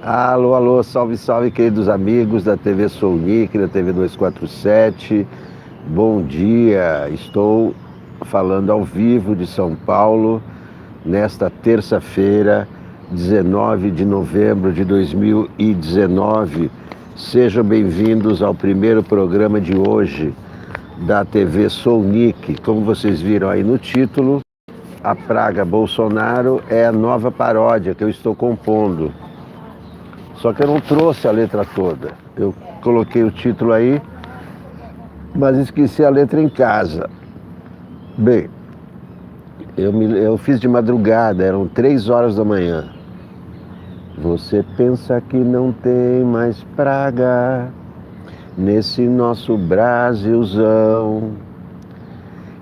Alô, alô, salve, salve, queridos amigos da TV Soulnick, da TV 247. Bom dia, estou falando ao vivo de São Paulo, nesta terça-feira, 19 de novembro de 2019. Sejam bem-vindos ao primeiro programa de hoje da TV Soulnick. Como vocês viram aí no título, A Praga Bolsonaro é a nova paródia que eu estou compondo. Só que eu não trouxe a letra toda. Eu coloquei o título aí, mas esqueci a letra em casa. Bem, eu fiz de madrugada, eram 3 horas da manhã. Você pensa que não tem mais praga nesse nosso Brasilzão,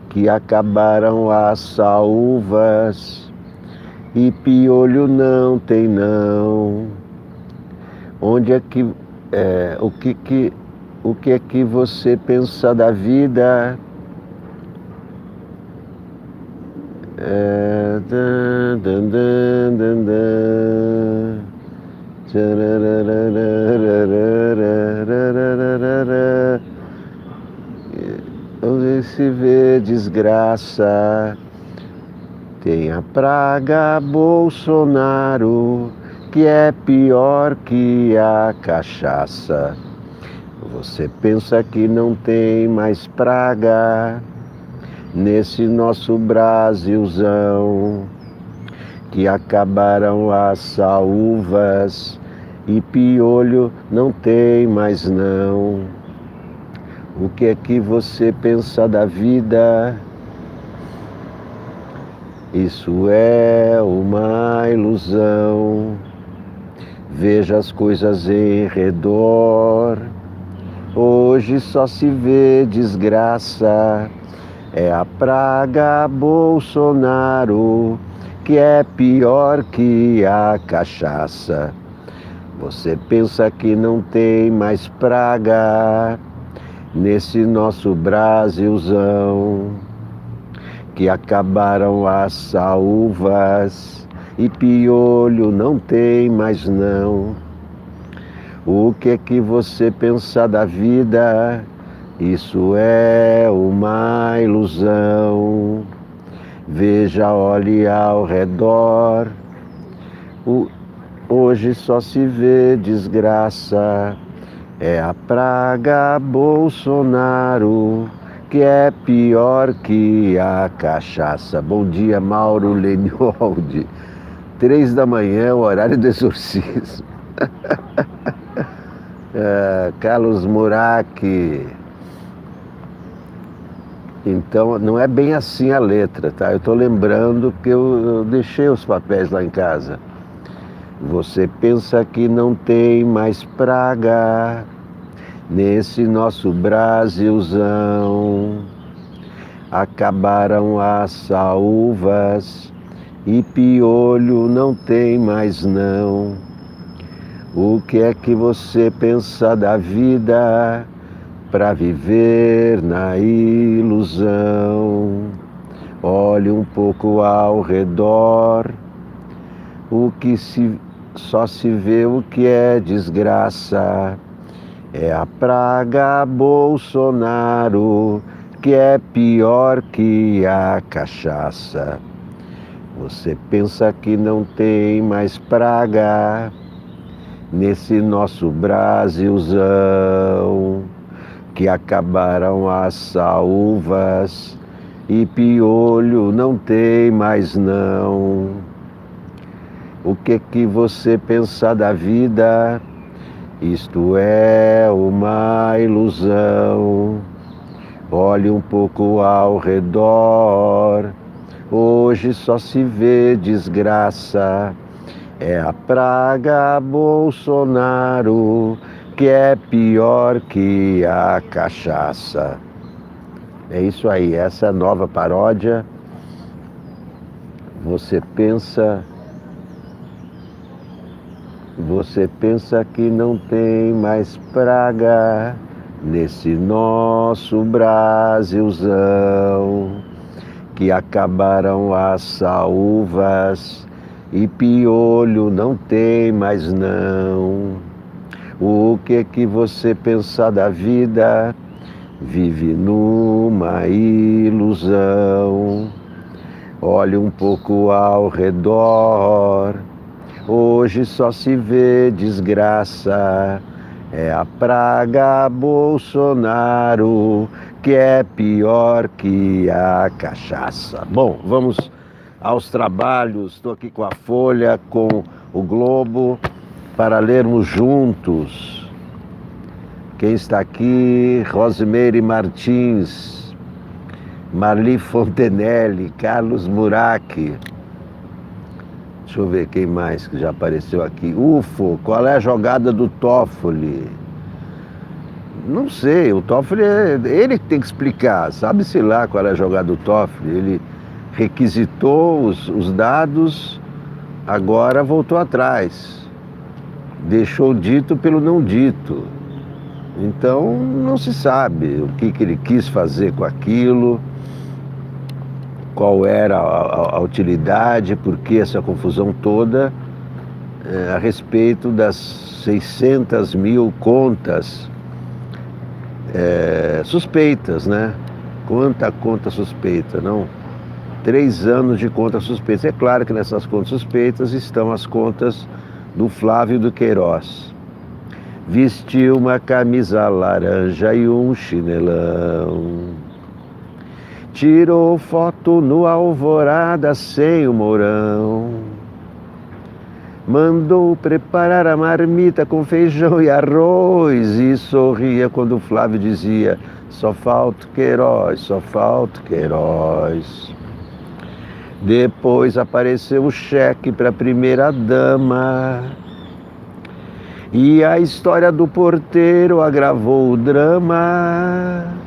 que acabaram as saúvas e piolho não tem não. Onde é que o que é que você pensa da vida? Onde se vê desgraça, tem a praga Bolsonaro, que é pior que a cachaça. Você pensa que não tem mais praga nesse nosso Brasilzão, que acabaram as saúvas e piolho não tem mais não. O que é que você pensa da vida? Isso é uma ilusão. Veja as coisas em redor. Hoje só se vê desgraça. É a praga Bolsonaro, que é pior que a cachaça. Você pensa que não tem mais praga nesse nosso Brasilzão, que acabaram as saúvas e piolho não tem mais não. O que é que você pensa da vida? Isso é uma ilusão. Veja, olhe ao redor. Hoje só se vê desgraça. É a praga Bolsonaro, que é pior que a cachaça. Bom dia, Mauro Lenholdi. 3 da manhã, o horário do exorcismo. Carlos Murac. Então, não é bem assim a letra, tá? Eu estou lembrando que eu deixei os papéis lá em casa. Você pensa que não tem mais praga nesse nosso Brasilzão, acabaram as saúvas e piolho não tem mais não. O que é que você pensa da vida para viver na ilusão? Olhe um pouco ao redor. Só se vê o que é desgraça. É a praga Bolsonaro, que é pior que a cachaça. Você pensa que não tem mais praga nesse nosso Brasilzão, que acabaram as saúvas e piolho não tem mais não. O que que você pensa da vida? Isto é uma ilusão. Olhe um pouco ao redor. Hoje só se vê desgraça. É a praga Bolsonaro, que é pior que a cachaça. É isso aí, essa é a nova paródia. Você pensa que não tem mais praga nesse nosso Brasilzão, que acabaram as saúvas e piolho não tem mais não. O que você pensa da vida? Vive numa ilusão. Olhe um pouco ao redor. Hoje só se vê desgraça. É a praga Bolsonaro, que é pior que a cachaça. Bom, vamos aos trabalhos. Estou aqui com a Folha, com o Globo, para lermos juntos. Quem está aqui? Rosimeire Martins, Marli Fontenelle, Carlos Murac. Deixa eu ver quem mais que já apareceu aqui. UFO, qual é a jogada do Toffoli? Não sei, o Toffoli ele que tem que explicar. Sabe-se lá qual é a jogada do Toffoli. Ele requisitou os dados, agora voltou atrás. Deixou dito pelo não dito. Então não se sabe o que ele quis fazer com aquilo. Qual era a utilidade, por que essa confusão toda a respeito das 600 mil contas suspeitas, né? Quanta conta suspeita, não? 3 anos de conta suspeita. É claro que nessas contas suspeitas estão as contas do Flávio do Queiroz. Vestiu uma camisa laranja e um chinelão. Tirou foto no Alvorada sem o Mourão. Mandou preparar a marmita com feijão e arroz. E sorria quando o Flávio dizia: só falta o Queiroz, só falta o Queiroz. Depois apareceu o cheque para a primeira dama. E a história do porteiro agravou o drama.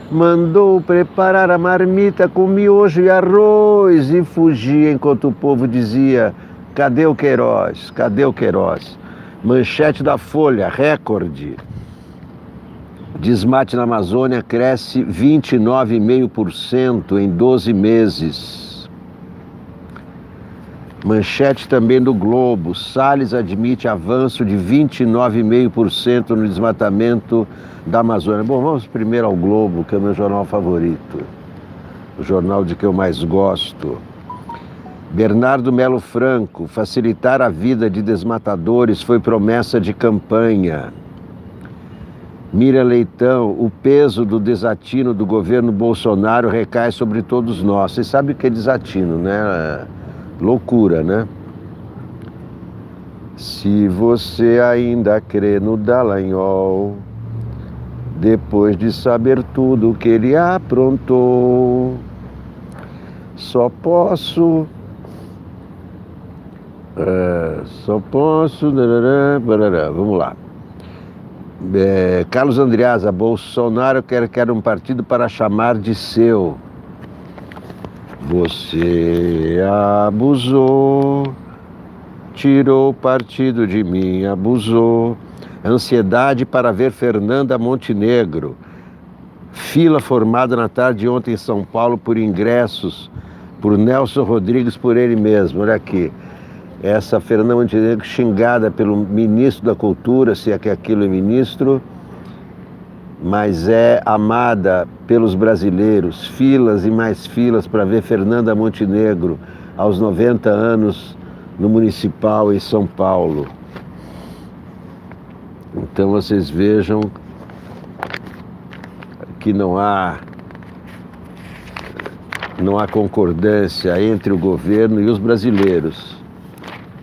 Mandou preparar a marmita com miojo e arroz e fugia enquanto o povo dizia: cadê o Queiroz? Cadê o Queiroz? Manchete da Folha, recorde. Desmate na Amazônia cresce 29,5% em 12 meses. Manchete também do Globo. Salles admite avanço de 29,5% no desmatamento da Amazônia. Bom, vamos primeiro ao Globo, que é o meu jornal favorito. O jornal de que eu mais gosto. Bernardo Melo Franco: facilitar a vida de desmatadores foi promessa de campanha. Miriam Leitão: o peso do desatino do governo Bolsonaro recai sobre todos nós. Vocês sabem o que é desatino, né? Loucura, né? Se você ainda crê no Dallagnol, depois de saber tudo que ele aprontou, só posso... Vamos lá. Carlos Andreasa: Bolsonaro quer um partido para chamar de seu. Você abusou, tirou partido de mim, abusou. Ansiedade para ver Fernanda Montenegro. Fila formada na tarde de ontem em São Paulo por ingressos por Nelson Rodrigues, por ele mesmo. Olha aqui, essa Fernanda Montenegro xingada pelo ministro da Cultura, se é que aquilo é ministro, mas é amada pelos brasileiros. Filas e mais filas para ver Fernanda Montenegro aos 90 anos no Municipal em São Paulo. Então vocês vejam que não há concordância entre o governo e os brasileiros.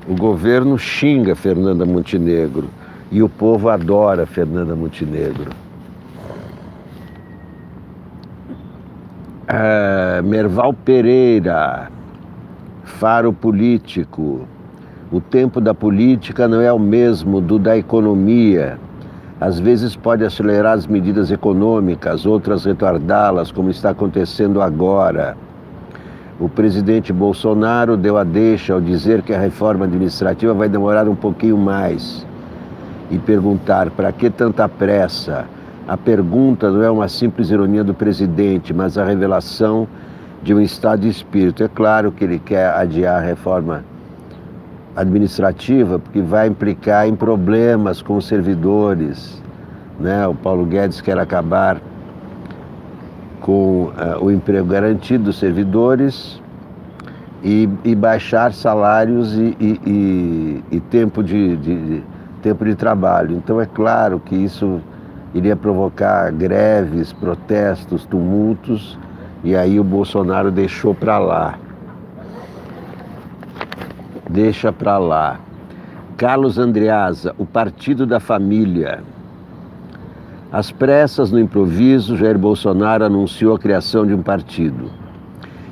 O governo xinga Fernanda Montenegro e o povo adora Fernanda Montenegro. Merval Pereira, Faro Político: o tempo da política não é o mesmo do da economia. Às vezes pode acelerar as medidas econômicas, outras retardá-las, como está acontecendo agora. O presidente Bolsonaro deu a deixa ao dizer que a reforma administrativa vai demorar um pouquinho mais. E perguntar: para que tanta pressa? A pergunta não é uma simples ironia do presidente, mas a revelação de um estado de espírito. É claro que ele quer adiar a reforma administrativa, porque vai implicar em problemas com os servidores, né? O Paulo Guedes quer acabar com o emprego garantido dos servidores e baixar salários e tempo de trabalho. Então é claro que isso iria provocar greves, protestos, tumultos, e aí o Bolsonaro deixou para lá. Deixa para lá. Carlos Andreasa, o Partido da Família. Às pressas, no improviso, Jair Bolsonaro anunciou a criação de um partido.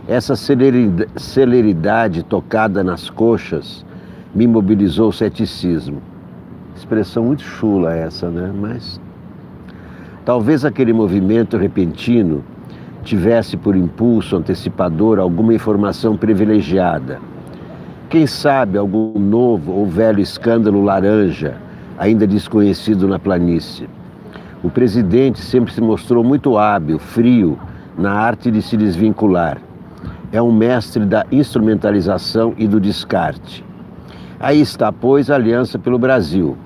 Essa celeridade tocada nas coxas me mobilizou o ceticismo. Expressão muito chula essa, né? Mas talvez aquele movimento repentino tivesse por impulso antecipador alguma informação privilegiada. Quem sabe algum novo ou velho escândalo laranja, ainda desconhecido na planície. O presidente sempre se mostrou muito hábil, frio, na arte de se desvincular. É um mestre da instrumentalização e do descarte. Aí está, pois, a Aliança pelo Brasil.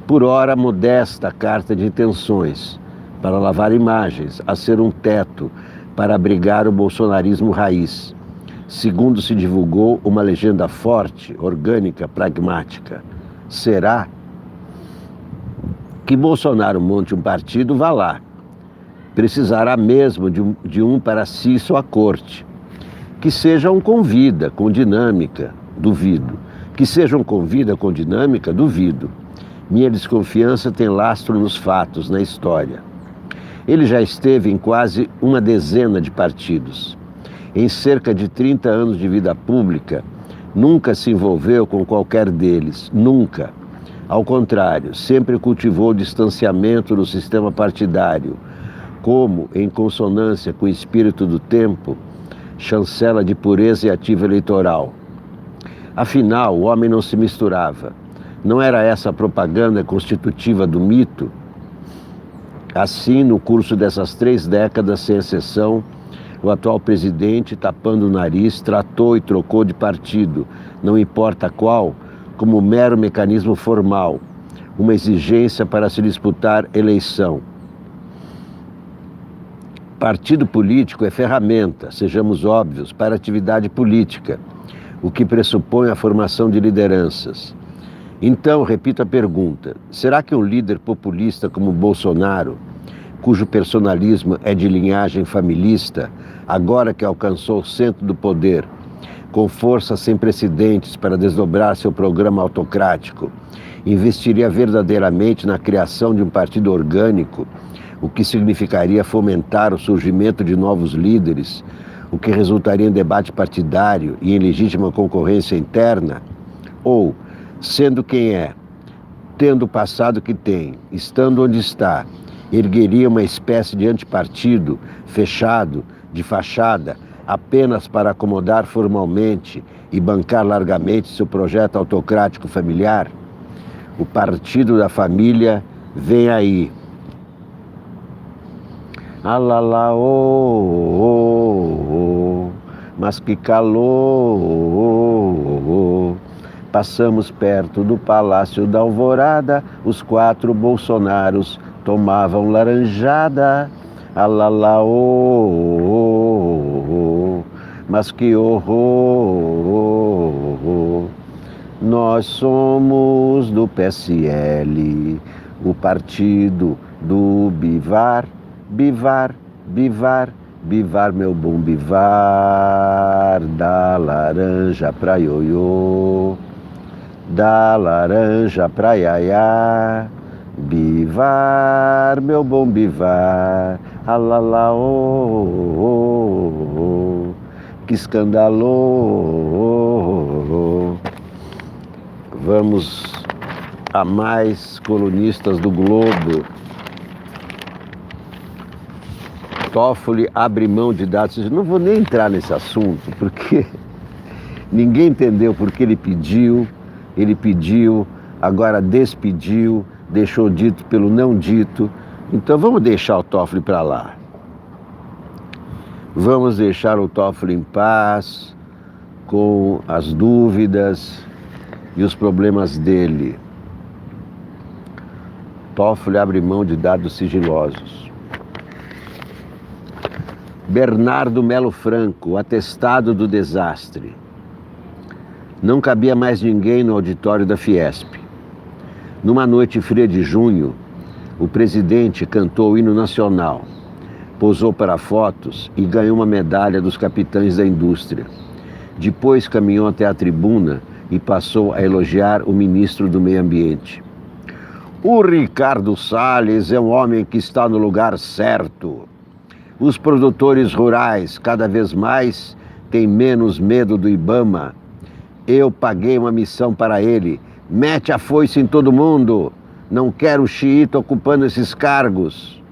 Por ora, modesta carta de intenções, para lavar imagens, a ser um teto para abrigar o bolsonarismo raiz. Segundo se divulgou, uma legenda forte, orgânica, pragmática. Será que Bolsonaro monte um partido? Vá lá. Precisará mesmo de um para si e sua corte. Que seja um convida, com dinâmica, duvido. Que seja um convida com dinâmica, duvido. Minha desconfiança tem lastro nos fatos, na história. Ele já esteve em quase uma dezena de partidos. Em cerca de 30 anos de vida pública, nunca se envolveu com qualquer deles, nunca. Ao contrário, sempre cultivou o distanciamento do sistema partidário, como, em consonância com o espírito do tempo, chancela de pureza e ativo eleitoral. Afinal, o homem não se misturava. Não era essa a propaganda constitutiva do mito? Assim, no curso dessas 3 décadas, sem exceção, o atual presidente, tapando o nariz, tratou e trocou de partido, não importa qual, como mero mecanismo formal, uma exigência para se disputar eleição. Partido político é ferramenta, sejamos óbvios, para atividade política, o que pressupõe a formação de lideranças. Então, repito a pergunta, será que um líder populista como Bolsonaro, cujo personalismo é de linhagem familista, agora que alcançou o centro do poder, com forças sem precedentes para desdobrar seu programa autocrático, investiria verdadeiramente na criação de um partido orgânico, o que significaria fomentar o surgimento de novos líderes, o que resultaria em debate partidário e em legítima concorrência interna? Ou, sendo quem é, tendo o passado que tem, estando onde está, ergueria uma espécie de antipartido, fechado, de fachada, apenas para acomodar formalmente e bancar largamente seu projeto autocrático familiar? O Partido da Família vem aí. Alala, mas que calor. Passamos perto do Palácio da Alvorada, os 4 Bolsonaros tomavam laranjada. Alala, mas que horror. Nós somos do PSL, o partido do Bivar, Bivar, Bivar, Bivar, meu bom Bivar, da laranja pra ioiô, da laranja pra iaiá, Bivar, meu bom Bivar, alala, que escandalô. Vamos a mais colunistas do Globo. Toffoli abre mão de dados. Não vou nem entrar nesse assunto, porque ninguém entendeu por que ele pediu, agora despediu, deixou dito pelo não dito. Então vamos deixar o Toffoli para lá. Vamos deixar o Toffoli em paz, com as dúvidas, e os problemas dele. Toffoli abre mão de dados sigilosos. Bernardo Melo Franco, o atestado do desastre. Não cabia mais ninguém no auditório da Fiesp. Numa noite fria de junho, o presidente cantou o hino nacional, posou para fotos e ganhou uma medalha dos capitães da indústria. Depois caminhou até a tribuna e passou a elogiar o ministro do Meio Ambiente. O Ricardo Salles é um homem que está no lugar certo. Os produtores rurais cada vez mais têm menos medo do Ibama. Eu paguei uma missão para ele. Mete a foice em todo mundo. Não quero xiita ocupando esses cargos.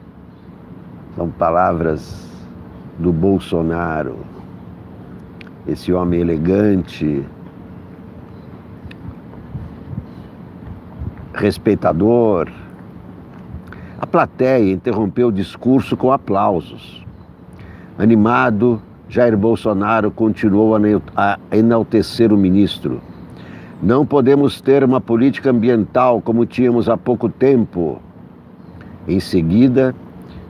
São palavras do Bolsonaro. Esse homem elegante, respeitador. A plateia interrompeu o discurso com aplausos. Animado, Jair Bolsonaro continuou a enaltecer o ministro. Não podemos ter uma política ambiental como tínhamos há pouco tempo. Em seguida,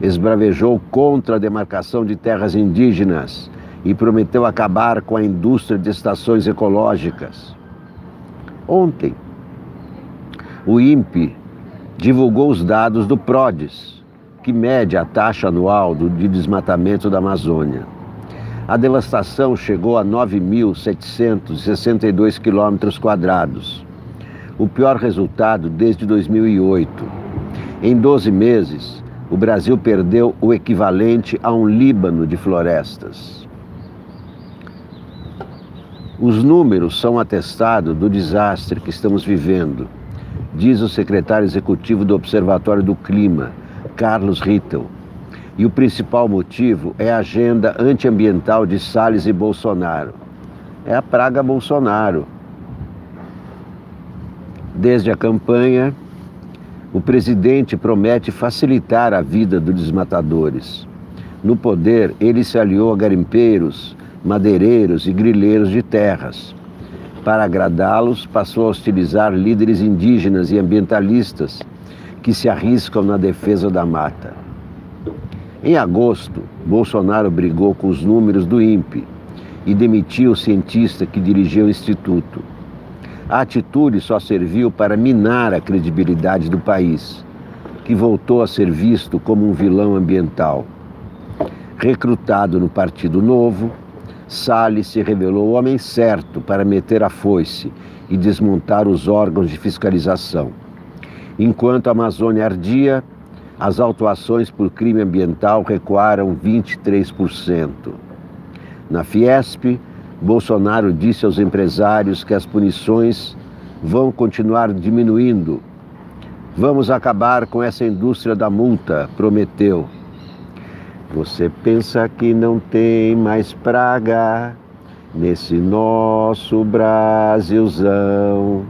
esbravejou contra a demarcação de terras indígenas e prometeu acabar com a indústria de estações ecológicas. Ontem, o INPE divulgou os dados do PRODES, que mede a taxa anual de desmatamento da Amazônia. A devastação chegou a 9.762 km², o pior resultado desde 2008. Em 12 meses, o Brasil perdeu o equivalente a um Líbano de florestas. Os números são atestado do desastre que estamos vivendo, diz o secretário executivo do Observatório do Clima, Carlos Rittel. E o principal motivo é a agenda antiambiental de Salles e Bolsonaro. É a praga Bolsonaro. Desde a campanha, o presidente promete facilitar a vida dos desmatadores. No poder, ele se aliou a garimpeiros, madeireiros e grileiros de terras. Para agradá-los, passou a hostilizar líderes indígenas e ambientalistas que se arriscam na defesa da mata. Em agosto, Bolsonaro brigou com os números do INPE e demitiu o cientista que dirigia o instituto. A atitude só serviu para minar a credibilidade do país, que voltou a ser visto como um vilão ambiental. Recrutado no Partido Novo, Salles se revelou o homem certo para meter a foice e desmontar os órgãos de fiscalização. Enquanto a Amazônia ardia, as autuações por crime ambiental recuaram 23%. Na Fiesp, Bolsonaro disse aos empresários que as punições vão continuar diminuindo. Vamos acabar com essa indústria da multa, prometeu. Você pensa que não tem mais praga nesse nosso Brasilzão,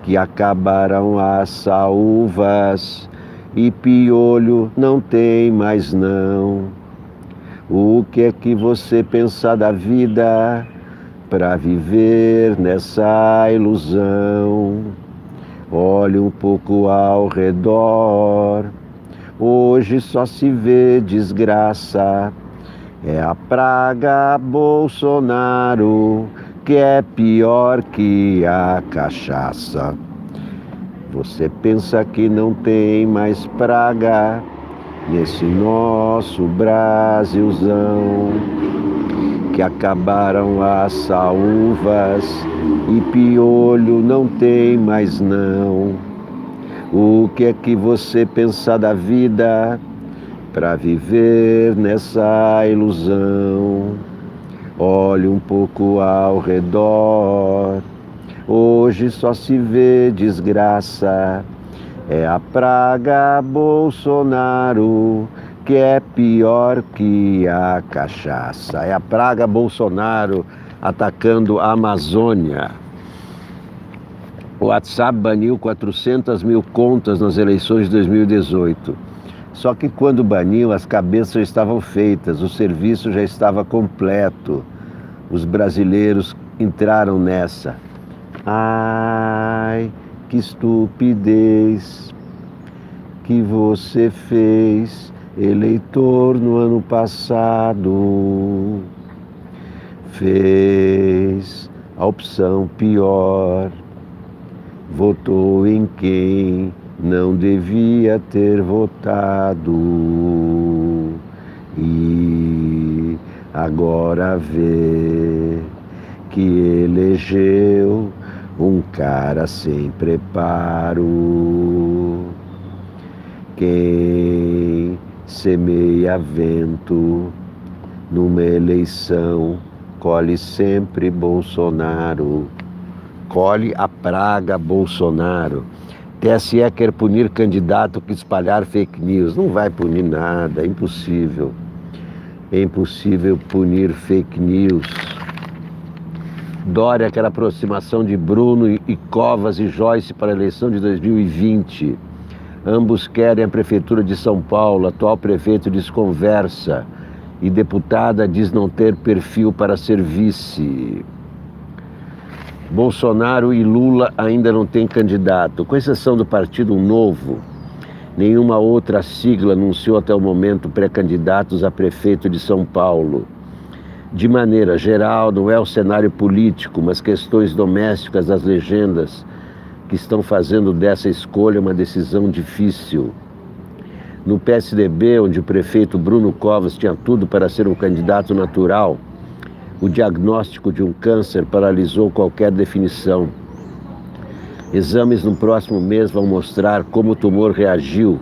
que acabaram as saúvas e piolho não tem mais não. O que é que você pensa da vida para viver nessa ilusão? Olhe um pouco ao redor, hoje só se vê desgraça. É a praga Bolsonaro que é pior que a cachaça. Você pensa que não tem mais praga nesse nosso Brasilzão, que acabaram as saúvas e piolho não tem mais não. O que é que você pensa da vida para viver nessa ilusão? Olhe um pouco ao redor, hoje só se vê desgraça. É a praga Bolsonaro que é pior que a cachaça. É a praga Bolsonaro atacando a Amazônia. O WhatsApp baniu 400 mil contas nas eleições de 2018. Só que quando baniu, as cabeças já estavam feitas, o serviço já estava completo. Os brasileiros entraram nessa. Ai, que estupidez que você fez, eleitor, no ano passado. Fez a opção pior, votou em quem não devia ter votado e agora vê que elegeu um cara sem preparo. Quem semeia vento numa eleição colhe sempre Bolsonaro. Colhe a praga Bolsonaro. TSE quer punir candidato que espalhar fake news. Não vai punir nada, é impossível. É impossível punir fake news. Dória quer aproximação de Bruno e Covas e Joyce para a eleição de 2020. Ambos querem a Prefeitura de São Paulo. Atual prefeito desconversa e deputada diz não ter perfil para ser vice. Bolsonaro e Lula ainda não têm candidato. Com exceção do Partido Novo, nenhuma outra sigla anunciou até o momento pré-candidatos a prefeito de São Paulo. De maneira geral, não é o cenário político, mas questões domésticas das legendas que estão fazendo dessa escolha uma decisão difícil. No PSDB, onde o prefeito Bruno Covas tinha tudo para ser um candidato natural, o diagnóstico de um câncer paralisou qualquer definição. Exames no próximo mês vão mostrar como o tumor reagiu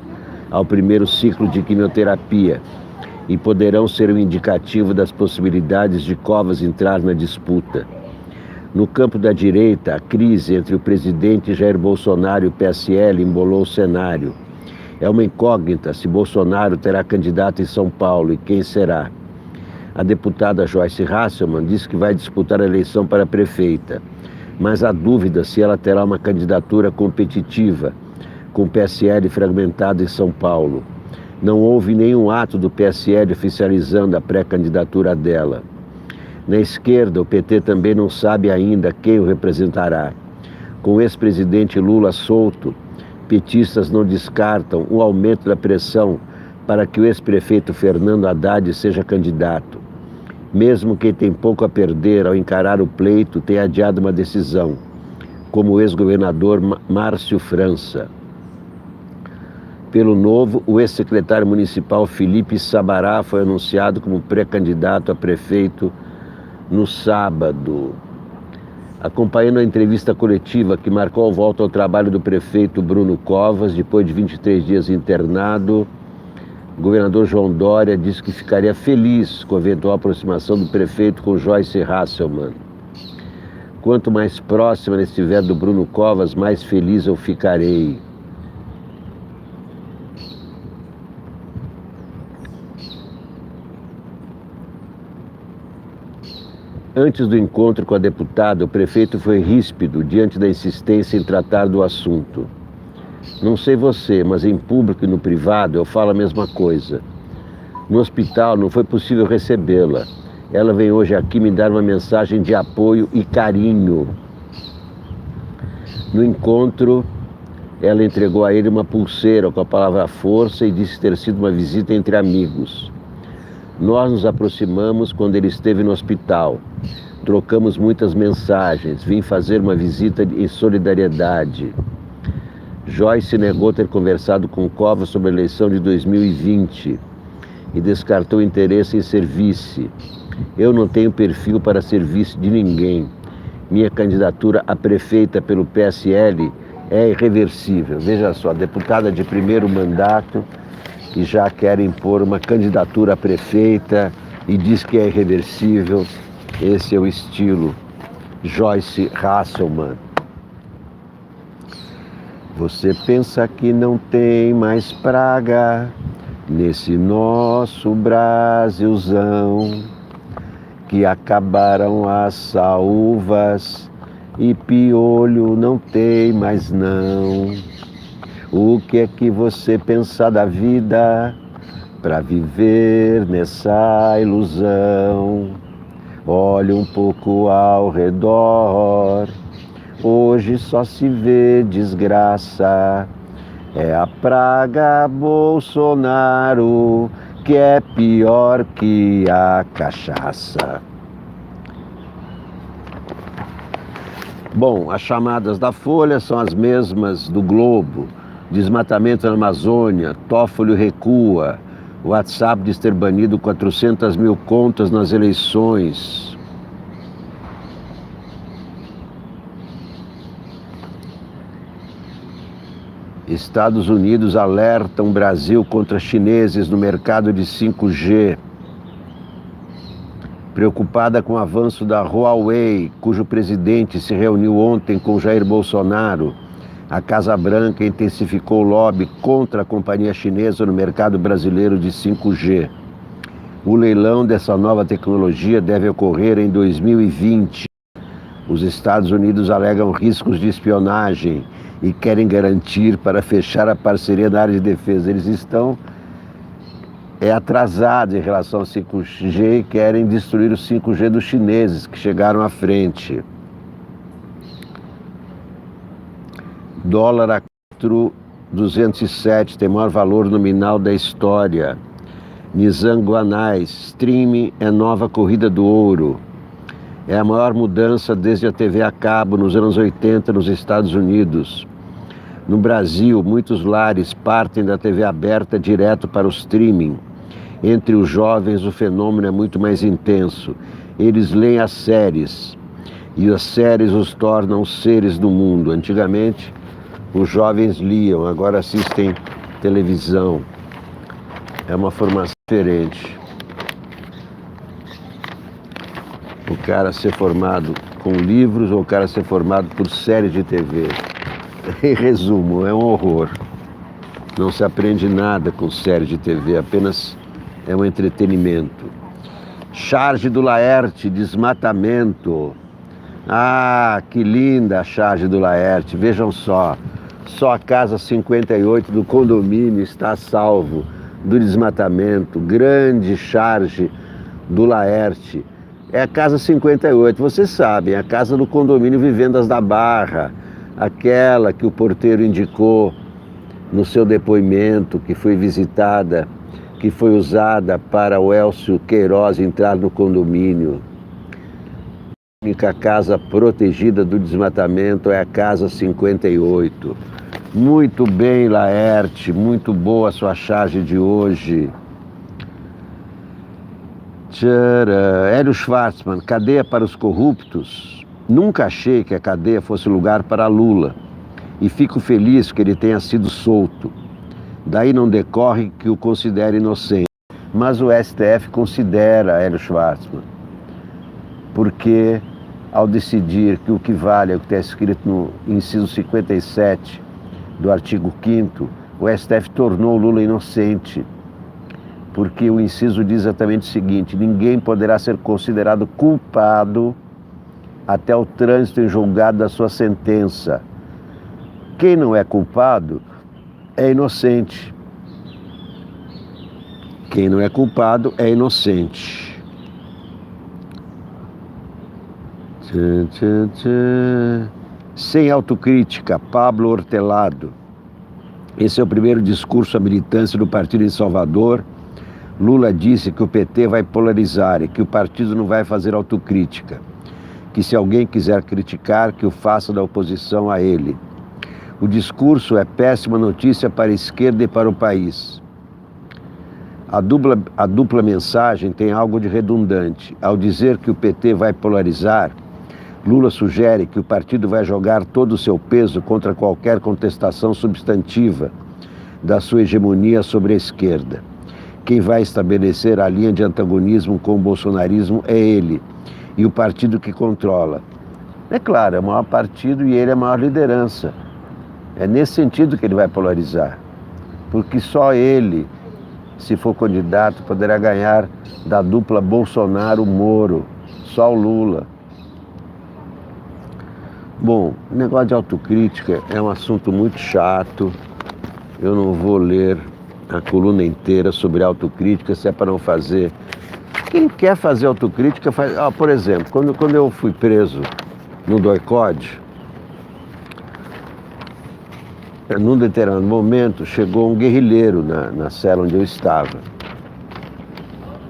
ao primeiro ciclo de quimioterapia e poderão ser um indicativo das possibilidades de Covas entrar na disputa. No campo da direita, a crise entre o presidente Jair Bolsonaro e o PSL embolou o cenário. É uma incógnita se Bolsonaro terá candidato em São Paulo e quem será. A deputada Joyce Hasselmann disse que vai disputar a eleição para prefeita, mas há dúvida se ela terá uma candidatura competitiva, com o PSL fragmentado em São Paulo. Não houve nenhum ato do PSL oficializando a pré-candidatura dela. Na esquerda, o PT também não sabe ainda quem o representará. Com o ex-presidente Lula solto, petistas não descartam o aumento da pressão para que o ex-prefeito Fernando Haddad seja candidato. Mesmo quem tem pouco a perder ao encarar o pleito tem adiado uma decisão, como o ex-governador Márcio França. Pelo Novo, o ex-secretário municipal Felipe Sabará foi anunciado como pré-candidato a prefeito no sábado. Acompanhando a entrevista coletiva que marcou a volta ao trabalho do prefeito Bruno Covas, depois de 23 dias internado, o governador João Dória disse que ficaria feliz com a eventual aproximação do prefeito com Joyce Hasselmann. Quanto mais próxima ele estiver do Bruno Covas, mais feliz eu ficarei. Antes do encontro com a deputada, o prefeito foi ríspido diante da insistência em tratar do assunto. Não sei você, mas em público e no privado eu falo a mesma coisa. No hospital não foi possível recebê-la. Ela vem hoje aqui me dar uma mensagem de apoio e carinho. No encontro, ela entregou a ele uma pulseira com a palavra força e disse ter sido uma visita entre amigos. Nós nos aproximamos quando ele esteve no hospital. Trocamos muitas mensagens. Vim fazer uma visita em solidariedade. Joyce negou ter conversado com Covas sobre a eleição de 2020 e descartou o interesse em ser vice. Eu não tenho perfil para ser vice de ninguém. Minha candidatura a prefeita pelo PSL é irreversível. Veja só, deputada de primeiro mandato que já quer impor uma candidatura a prefeita e diz que é irreversível. Esse é o estilo Joyce Hasselmann. Você pensa que não tem mais praga nesse nosso Brasilzão, que acabaram as saúvas e piolho não tem mais não. O que é que você pensa da vida para viver nessa ilusão? Olhe um pouco ao redor, hoje só se vê desgraça. É a praga Bolsonaro, que é pior que a cachaça. Bom, as chamadas da Folha são as mesmas do Globo. Desmatamento na Amazônia, Toffoli recua, WhatsApp diz ter banido 400 mil contas nas eleições. Estados Unidos alertam o Brasil contra chineses no mercado de 5G. Preocupada com o avanço da Huawei, cujo presidente se reuniu ontem com Jair Bolsonaro, a Casa Branca intensificou o lobby contra a companhia chinesa no mercado brasileiro de 5G. O leilão dessa nova tecnologia deve ocorrer em 2020. Os Estados Unidos alegam riscos de espionagem e querem garantir para fechar a parceria na área de defesa. Eles estão atrasados em relação ao 5G e querem destruir o 5G dos chineses que chegaram à frente. Dólar a 4,207, tem maior valor nominal da história. Nizam Guanais, streaming é nova corrida do ouro. É a maior mudança desde a TV a cabo nos anos 80 nos Estados Unidos. No Brasil, muitos lares partem da TV aberta direto para o streaming. Entre os jovens, o fenômeno é muito mais intenso. Eles leem as séries, e as séries os tornam seres do mundo. Antigamente, os jovens liam, agora assistem televisão. É uma formação diferente. O cara ser formado com livros ou o cara ser formado por séries de TV. Em resumo, é um horror. Não se aprende nada com séries de TV, apenas é um entretenimento. Charge do Laerte, desmatamento. Ah, que linda a charge do Laerte. Vejam só a casa 58 do condomínio está a salvo do desmatamento. Grande charge do Laerte. É a casa 58, vocês sabem, a casa do condomínio Vivendas da Barra, aquela que o porteiro indicou no seu depoimento, que foi visitada, que foi usada para o Elcio Queiroz entrar no condomínio. A única casa protegida do desmatamento é a casa 58. Muito bem, Laerte, muito boa a sua charge de hoje. Hélio Schwartzman, cadeia para os corruptos? Nunca achei que a cadeia fosse lugar para Lula e fico feliz que ele tenha sido solto. Daí não decorre que o considere inocente. Mas o STF considera Hélio Schwartzman, porque ao decidir que o que vale é o que está escrito no inciso 57 do artigo 5º, o STF tornou Lula inocente. Porque o inciso diz exatamente o seguinte: ninguém poderá ser considerado culpado até o trânsito em julgado da sua sentença. Quem não é culpado é inocente. Quem não é culpado é inocente. Sem autocrítica, Pablo Hortelado. Esse é o primeiro discurso à militância do partido em Salvador. Lula disse que o PT vai polarizar e que o partido não vai fazer autocrítica. Que se alguém quiser criticar, que o faça da oposição a ele. O discurso é péssima notícia para a esquerda e para o país. A dupla mensagem tem algo de redundante. Ao dizer que o PT vai polarizar, Lula sugere que o partido vai jogar todo o seu peso contra qualquer contestação substantiva da sua hegemonia sobre a esquerda. Quem vai estabelecer a linha de antagonismo com o bolsonarismo é ele e o partido que controla. É claro, é o maior partido e ele é a maior liderança. É nesse sentido que ele vai polarizar, porque só ele, se for candidato, poderá ganhar da dupla Bolsonaro-Moro, só o Lula. Bom, o negócio de autocrítica é um assunto muito chato. Eu não vou ler a coluna inteira sobre autocrítica, se é para não fazer. Quem quer fazer autocrítica faz. Por exemplo, quando eu fui preso no DOI-CODE, num determinado momento, chegou um guerrilheiro na cela onde eu estava.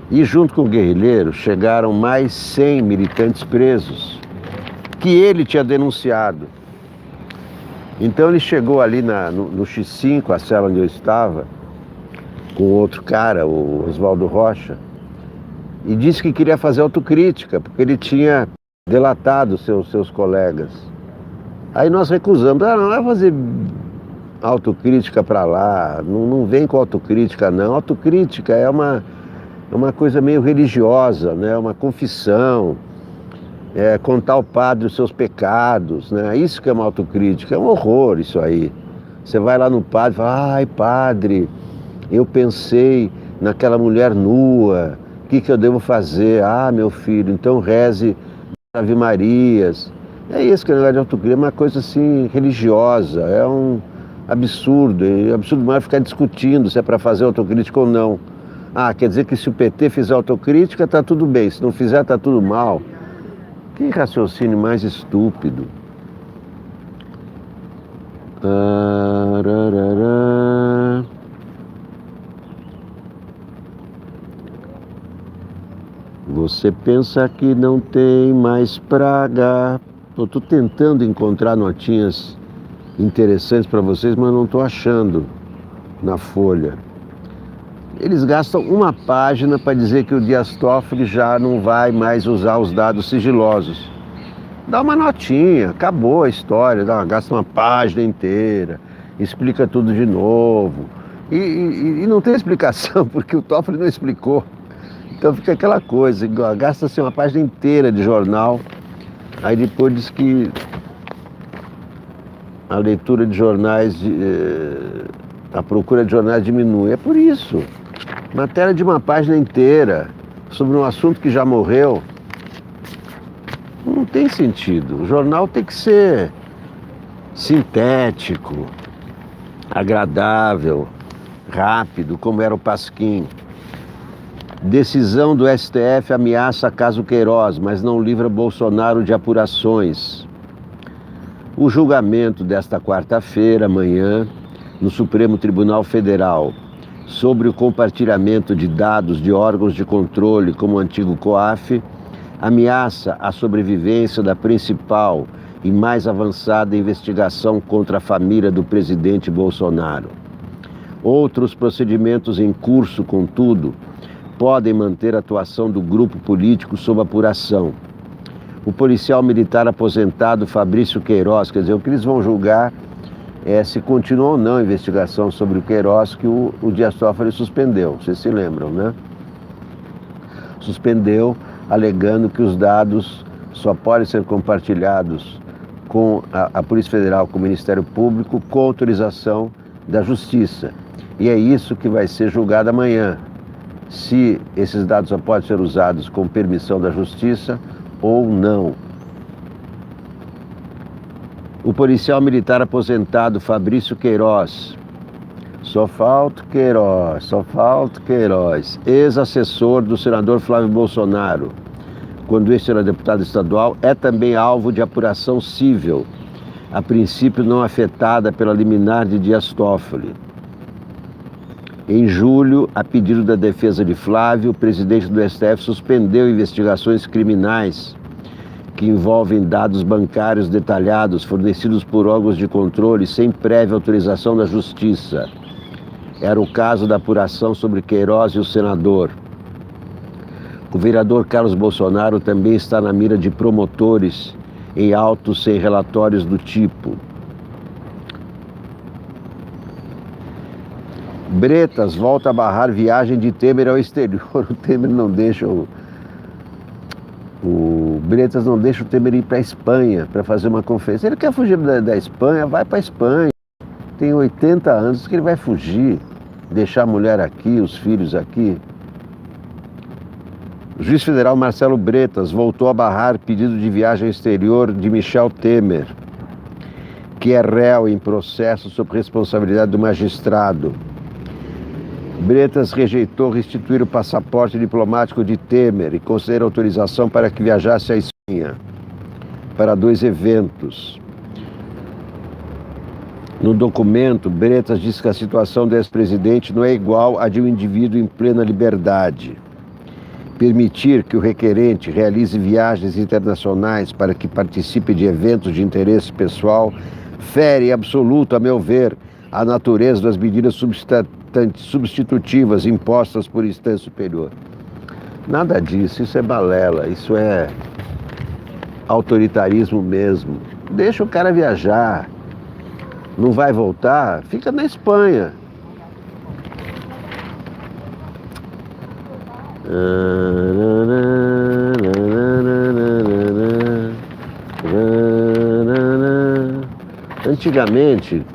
E junto com o guerrilheiro chegaram mais 100 militantes presos, que ele tinha denunciado. Então ele chegou ali no X5, a cela onde eu estava, com outro cara, o Oswaldo Rocha, e disse que queria fazer autocrítica, porque ele tinha delatado seus colegas. Aí nós recusamos. Não vai fazer autocrítica para lá, não vem com autocrítica não. Autocrítica é uma coisa meio religiosa, né? Uma confissão, contar ao padre os seus pecados, né? Isso que é uma autocrítica, é um horror isso aí. Você vai lá no padre e fala: ai padre, eu pensei naquela mulher nua, o que eu devo fazer? Ah, meu filho, então reze Ave Marias. É isso que é negócio de autocrítica, é uma coisa assim religiosa, é um absurdo, é absurdo mais ficar discutindo se é para fazer autocrítica ou não. Ah, quer dizer que se o PT fizer autocrítica tá tudo bem, se não fizer tá tudo mal. Que raciocínio mais estúpido. Tararara. Você pensa que não tem mais praga. Eu estou tentando encontrar notinhas interessantes para vocês, mas não estou achando na Folha. Eles gastam uma página para dizer que o Dias Toffoli já não vai mais usar os dados sigilosos. Dá uma notinha, acabou a história, gasta uma página inteira, explica tudo de novo. E não tem explicação, porque o Toffoli não explicou. Então fica aquela coisa, gasta-se uma página inteira de jornal, aí depois diz que a leitura de jornais, a procura de jornais diminui. É por isso. Matéria de uma página inteira sobre um assunto que já morreu. Não tem sentido. O jornal tem que ser sintético, agradável, rápido, como era o Pasquim. Decisão do STF ameaça caso Queiroz, mas não livra Bolsonaro de apurações. O julgamento desta quarta-feira, amanhã, no Supremo Tribunal Federal, sobre o compartilhamento de dados de órgãos de controle, como o antigo COAF, ameaça a sobrevivência da principal e mais avançada investigação contra a família do presidente Bolsonaro. Outros procedimentos em curso, contudo, podem manter a atuação do grupo político sob apuração. O policial militar aposentado Fabrício Queiroz, quer dizer, o que eles vão julgar é se continua ou não a investigação sobre o Queiroz, que o Dias Toffoli suspendeu, vocês se lembram, né? Suspendeu, alegando que os dados só podem ser compartilhados com a Polícia Federal, com o Ministério Público, com autorização da Justiça. E é isso que vai ser julgado amanhã. Se esses dados só podem ser usados com permissão da Justiça ou não. O policial militar aposentado Fabrício Queiroz, só falta Queiroz, ex-assessor do senador Flávio Bolsonaro, quando este era deputado estadual, é também alvo de apuração civil, a princípio não afetada pela liminar de Dias Toffoli. Em julho, a pedido da defesa de Flávio, o presidente do STF suspendeu investigações criminais que envolvem dados bancários detalhados fornecidos por órgãos de controle sem prévia autorização da Justiça. Era o caso da apuração sobre Queiroz e o senador. O vereador Carlos Bolsonaro também está na mira de promotores em autos sem relatórios do tipo. Bretas volta a barrar viagem de Temer ao exterior. O Temer não deixa o Bretas não deixa o Temer ir para a Espanha para fazer uma conferência. Ele quer fugir da Espanha, vai para a Espanha. Tem 80 anos que ele vai fugir, deixar a mulher aqui, os filhos aqui. O juiz federal Marcelo Bretas voltou a barrar pedido de viagem ao exterior de Michel Temer, que é réu em processo sob responsabilidade do magistrado. Bretas rejeitou restituir o passaporte diplomático de Temer e conceder autorização para que viajasse à Espanha para 2 eventos. No documento, Bretas diz que a situação do ex-presidente não é igual à de um indivíduo em plena liberdade. Permitir que o requerente realize viagens internacionais para que participe de eventos de interesse pessoal fere em absoluto, a meu ver, a natureza das medidas substitutivas impostas por instância superior. Nada disso, isso é balela, isso é autoritarismo mesmo. Deixa o cara viajar. Não vai voltar? Fica na Espanha. Antigamente,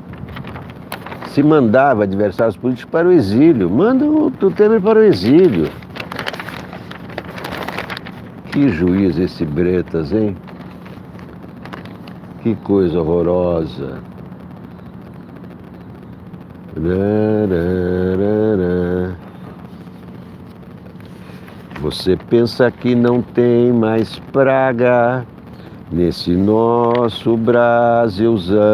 se mandava adversários políticos para o exílio. Manda o Temer para o exílio. Que juiz esse Bretas, hein? Que coisa horrorosa. Você pensa que não tem mais praga nesse nosso Brasilzão,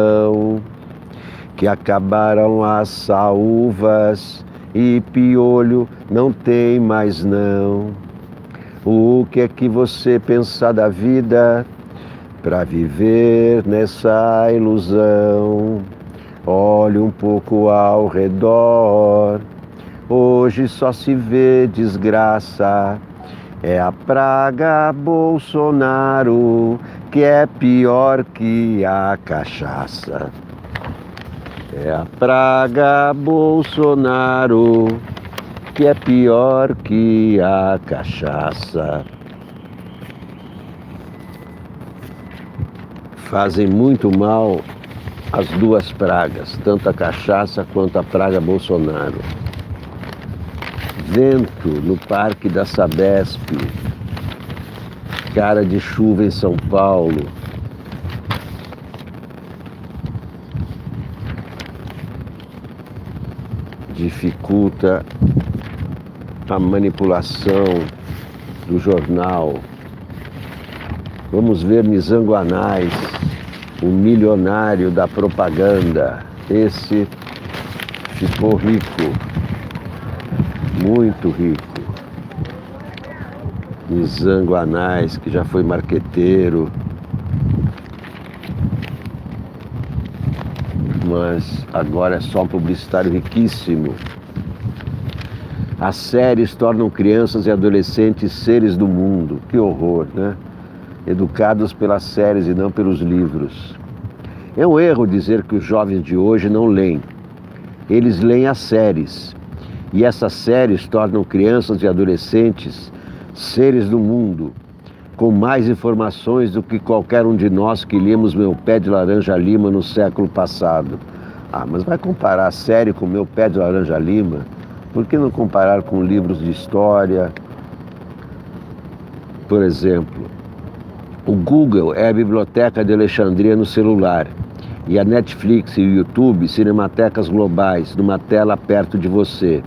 que acabaram as saúvas e piolho não tem mais não. O que é que você pensa da vida para viver nessa ilusão? Olhe um pouco ao redor, hoje só se vê desgraça. É a praga Bolsonaro, que é pior que a cachaça. É a praga Bolsonaro, que é pior que a cachaça. Fazem muito mal as duas pragas, tanto a cachaça quanto a praga Bolsonaro. Vento no Parque da Sabesp, cara de chuva em São Paulo. Dificulta a manipulação do jornal. Vamos ver Mizanguanais, o milionário da propaganda. Esse ficou rico, muito rico. Mizanguanais, que já foi marqueteiro, mas agora é só um publicitário riquíssimo. As séries tornam crianças e adolescentes seres do mundo. Que horror, né? Educados pelas séries e não pelos livros. É um erro dizer que os jovens de hoje não leem. Eles leem as séries. E essas séries tornam crianças e adolescentes seres do mundo, com mais informações do que qualquer um de nós que líamos Meu Pé de Laranja Lima no século passado. Ah, mas vai comparar a série com Meu Pé de Laranja Lima? Por que não comparar com livros de história? Por exemplo, o Google é a biblioteca de Alexandria no celular e a Netflix e o YouTube, cinematecas globais, numa tela perto de você.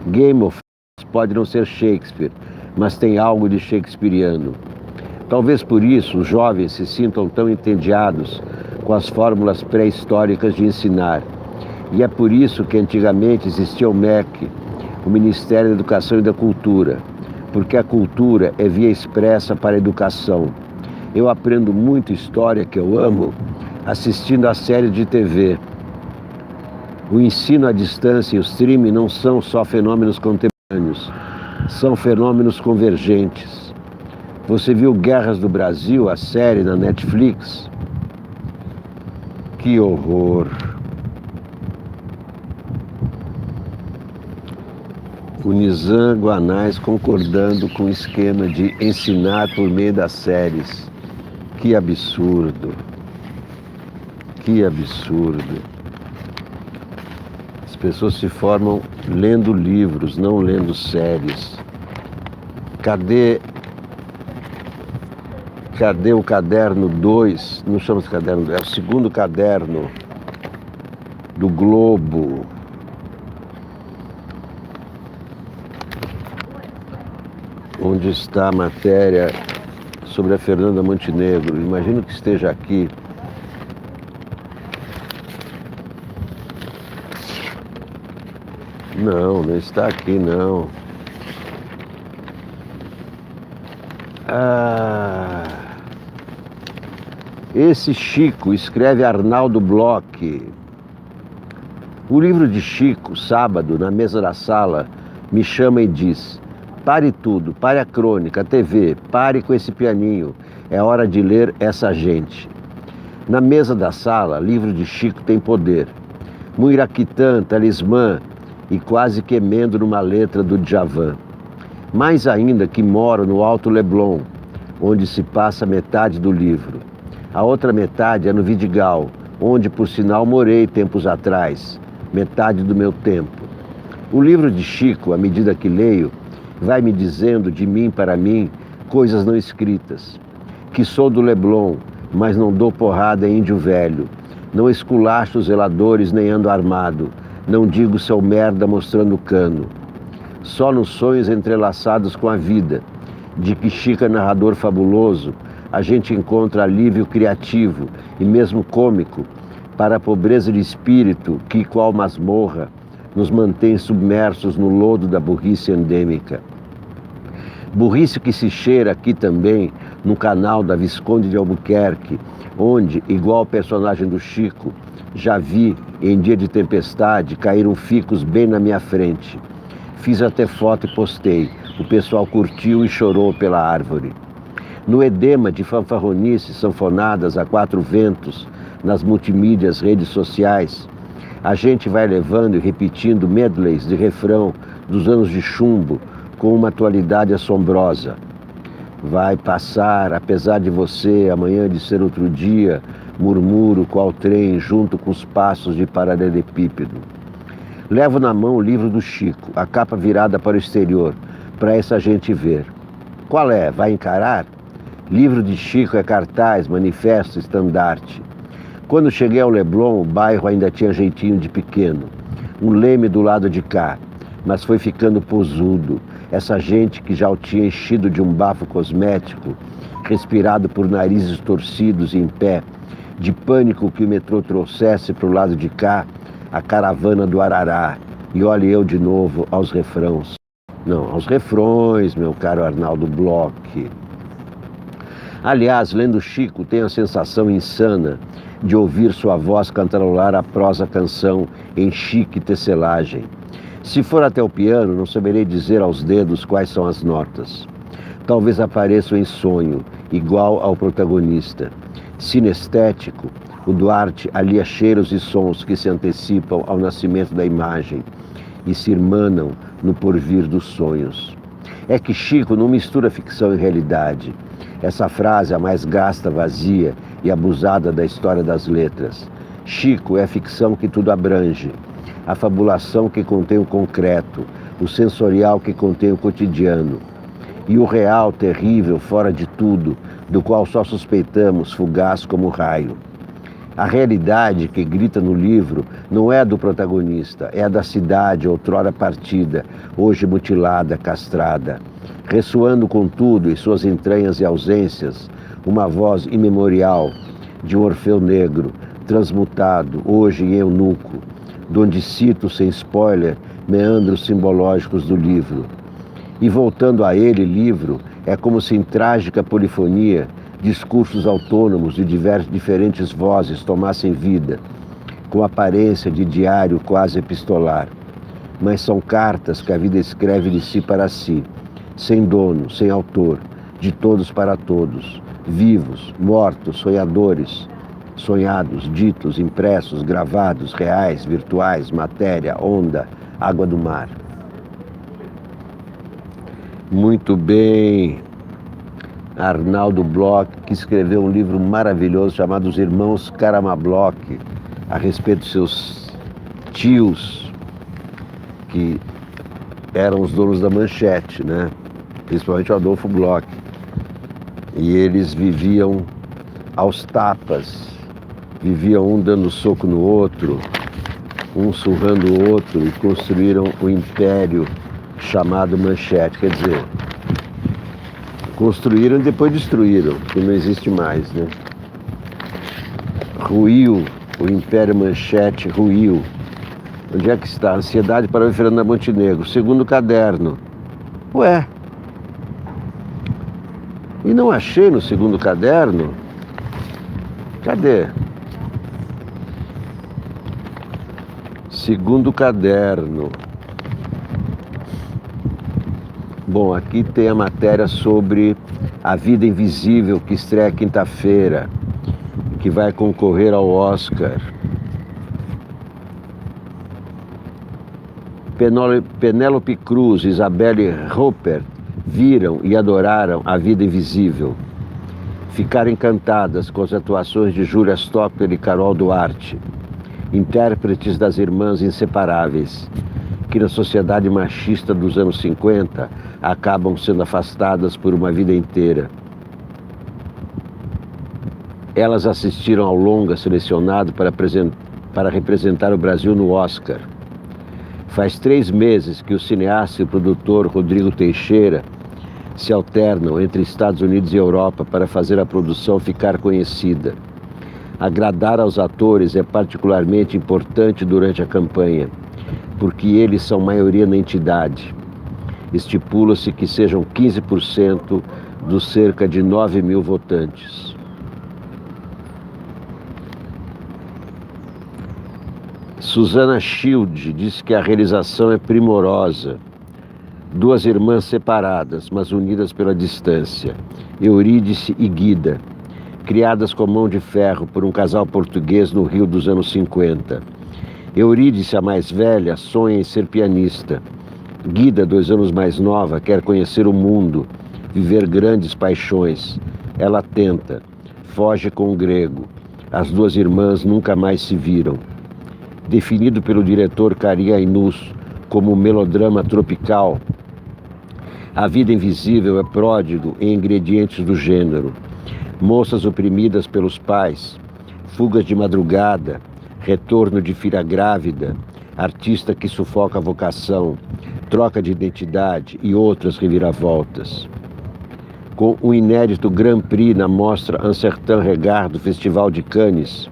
Game of Thrones pode não ser Shakespeare, mas tem algo de shakespeariano. Talvez por isso os jovens se sintam tão entediados com as fórmulas pré-históricas de ensinar. E é por isso que antigamente existia o MEC, o Ministério da Educação e da Cultura, porque a cultura é via expressa para a educação. Eu aprendo muito história, que eu amo, assistindo a série de TV. O ensino à distância e o streaming não são só fenômenos contemporâneos, são fenômenos convergentes. Você viu Guerras do Brasil, a série na Netflix? Que horror! O Mizanguanais concordando com o esquema de ensinar por meio das séries. Que absurdo! Que absurdo! As pessoas se formam lendo livros, não lendo séries. Cadê o caderno 2? Não chama de caderno 2, é o segundo caderno do Globo. Onde está a matéria sobre a Fernanda Montenegro? Imagino que esteja aqui. Não, não está aqui não. Esse Chico, escreve Arnaldo Bloch. O livro de Chico, sábado, na mesa da sala, me chama e diz: pare tudo, pare a crônica, a TV, pare com esse pianinho, é hora de ler essa gente. Na mesa da sala, livro de Chico tem poder. Muiraquitã, talismã e quase que emendo numa letra do Djavan. Mais ainda que moro no Alto Leblon, onde se passa metade do livro. A outra metade é no Vidigal, onde por sinal morei tempos atrás, metade do meu tempo. O livro de Chico, à medida que leio, vai me dizendo de mim para mim coisas não escritas. Que sou do Leblon, mas não dou porrada em índio velho. Não esculacho os zeladores nem ando armado. Não digo seu merda mostrando cano. Só nos sonhos entrelaçados com a vida, de que Chico é narrador fabuloso, a gente encontra alívio criativo e mesmo cômico para a pobreza de espírito que, qual masmorra, nos mantém submersos no lodo da burrice endêmica. Burrice que se cheira aqui também no canal da Visconde de Albuquerque, onde, igual ao personagem do Chico, já vi, em dia de tempestade, caíram ficos bem na minha frente. Fiz até foto e postei. O pessoal curtiu e chorou pela árvore. No edema de fanfarronices sanfonadas a quatro ventos, nas multimídias, redes sociais, a gente vai levando e repetindo medleys de refrão dos anos de chumbo com uma atualidade assombrosa. Vai passar, apesar de você, amanhã de ser outro dia, murmuro qual trem junto com os passos de paralelepípedo. Levo na mão o livro do Chico, a capa virada para o exterior, para essa gente ver. Qual é? Vai encarar? Livro de Chico é cartaz, manifesto, estandarte. Quando cheguei ao Leblon, o bairro ainda tinha jeitinho de pequeno. Um leme do lado de cá, mas foi ficando posudo. Essa gente que já o tinha enchido de um bafo cosmético, respirado por narizes torcidos e em pé, de pânico que o metrô trouxesse para o lado de cá, a caravana do Arará. E olhe eu de novo aos refrãos. Não, aos refrões, meu caro Arnaldo Bloch. Aliás, lendo Chico, tenho a sensação insana de ouvir sua voz cantarolar a prosa canção em chique tecelagem. Se for até o piano, não saberei dizer aos dedos quais são as notas. Talvez apareça em sonho, igual ao protagonista. Sinestético, o Duarte alia cheiros e sons que se antecipam ao nascimento da imagem e se irmanam no porvir dos sonhos. É que Chico não mistura ficção e realidade. Essa frase é a mais gasta, vazia e abusada da história das letras. Chico é a ficção que tudo abrange. A fabulação que contém o concreto, o sensorial que contém o cotidiano. E o real, terrível, fora de tudo, do qual só suspeitamos, fugaz como raio. A realidade que grita no livro não é a do protagonista, é a da cidade, outrora partida, hoje mutilada, castrada. Ressoando com tudo em suas entranhas e ausências, uma voz imemorial de um Orfeu negro, transmutado, hoje em eunuco, donde cito, sem spoiler, meandros simbológicos do livro. E voltando a ele, livro, é como se em trágica polifonia, discursos autônomos de diferentes vozes tomassem vida, com aparência de diário quase epistolar. Mas são cartas que a vida escreve de si para si, sem dono, sem autor, de todos para todos, vivos, mortos, sonhadores, sonhados, ditos, impressos, gravados, reais, virtuais, matéria, onda, água do mar. Muito bem, Arnaldo Bloch, que escreveu um livro maravilhoso chamado Os Irmãos Karamabloch, a respeito de seus tios, que eram os donos da Manchete, né? Principalmente o Adolfo Bloch. E eles viviam aos tapas, viviam um dando soco no outro, um surrando o outro, e construíram o império chamado Manchete. Quer dizer, construíram e depois destruíram, que não existe mais, né? Ruiu, o Império Manchete ruiu. Onde é que está? Ansiedade para ver Fernanda Montenegro. Segundo caderno. Ué. E não achei no segundo caderno? Cadê? Segundo caderno. Bom, aqui tem a matéria sobre A Vida Invisível, que estreia quinta-feira, que vai concorrer ao Oscar. Penélope Cruz e Isabelle Huppert viram e adoraram A Vida Invisível. Ficaram encantadas com as atuações de Júlia Stopper e Carol Duarte, intérpretes das irmãs inseparáveis, que na sociedade machista dos anos 50 acabam sendo afastadas por uma vida inteira. Elas assistiram ao longa selecionado para representar o Brasil no Oscar. Faz 3 meses que o cineasta e o produtor Rodrigo Teixeira se alternam entre Estados Unidos e Europa para fazer a produção ficar conhecida. Agradar aos atores é particularmente importante durante a campanha, porque eles são maioria na entidade. Estipula-se que sejam 15% dos cerca de 9 mil votantes. Susana Schild diz que a realização é primorosa. 2 irmãs separadas, mas unidas pela distância, Eurídice e Guida, criadas com mão de ferro por um casal português no Rio dos anos 50. Eurídice, a mais velha, sonha em ser pianista. Guida, 2 anos mais nova, quer conhecer o mundo, viver grandes paixões. Ela tenta, foge com o grego. As 2 irmãs nunca mais se viram. Definido pelo diretor Karim Ainus como um melodrama tropical, A Vida Invisível é pródigo em ingredientes do gênero. Moças oprimidas pelos pais, fugas de madrugada, retorno de filha grávida, artista que sufoca a vocação, troca de identidade e outras reviravoltas. Com um inédito Grand Prix na mostra Un Certain Regard do Festival de Cannes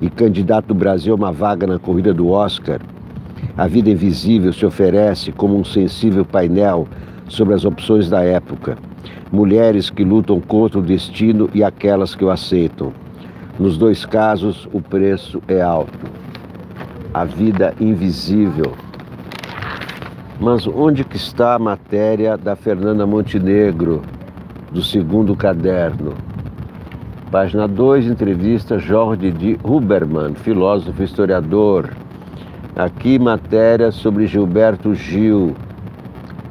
e candidato do Brasil a uma vaga na corrida do Oscar, A Vida Invisível se oferece como um sensível painel sobre as opções da época, mulheres que lutam contra o destino e aquelas que o aceitam. Nos 2 casos, o preço é alto. A Vida Invisível. Mas onde que está a matéria da Fernanda Montenegro, do segundo caderno? Página 2, entrevista Jorge de Huberman, filósofo e historiador. Aqui matéria sobre Gilberto Gil.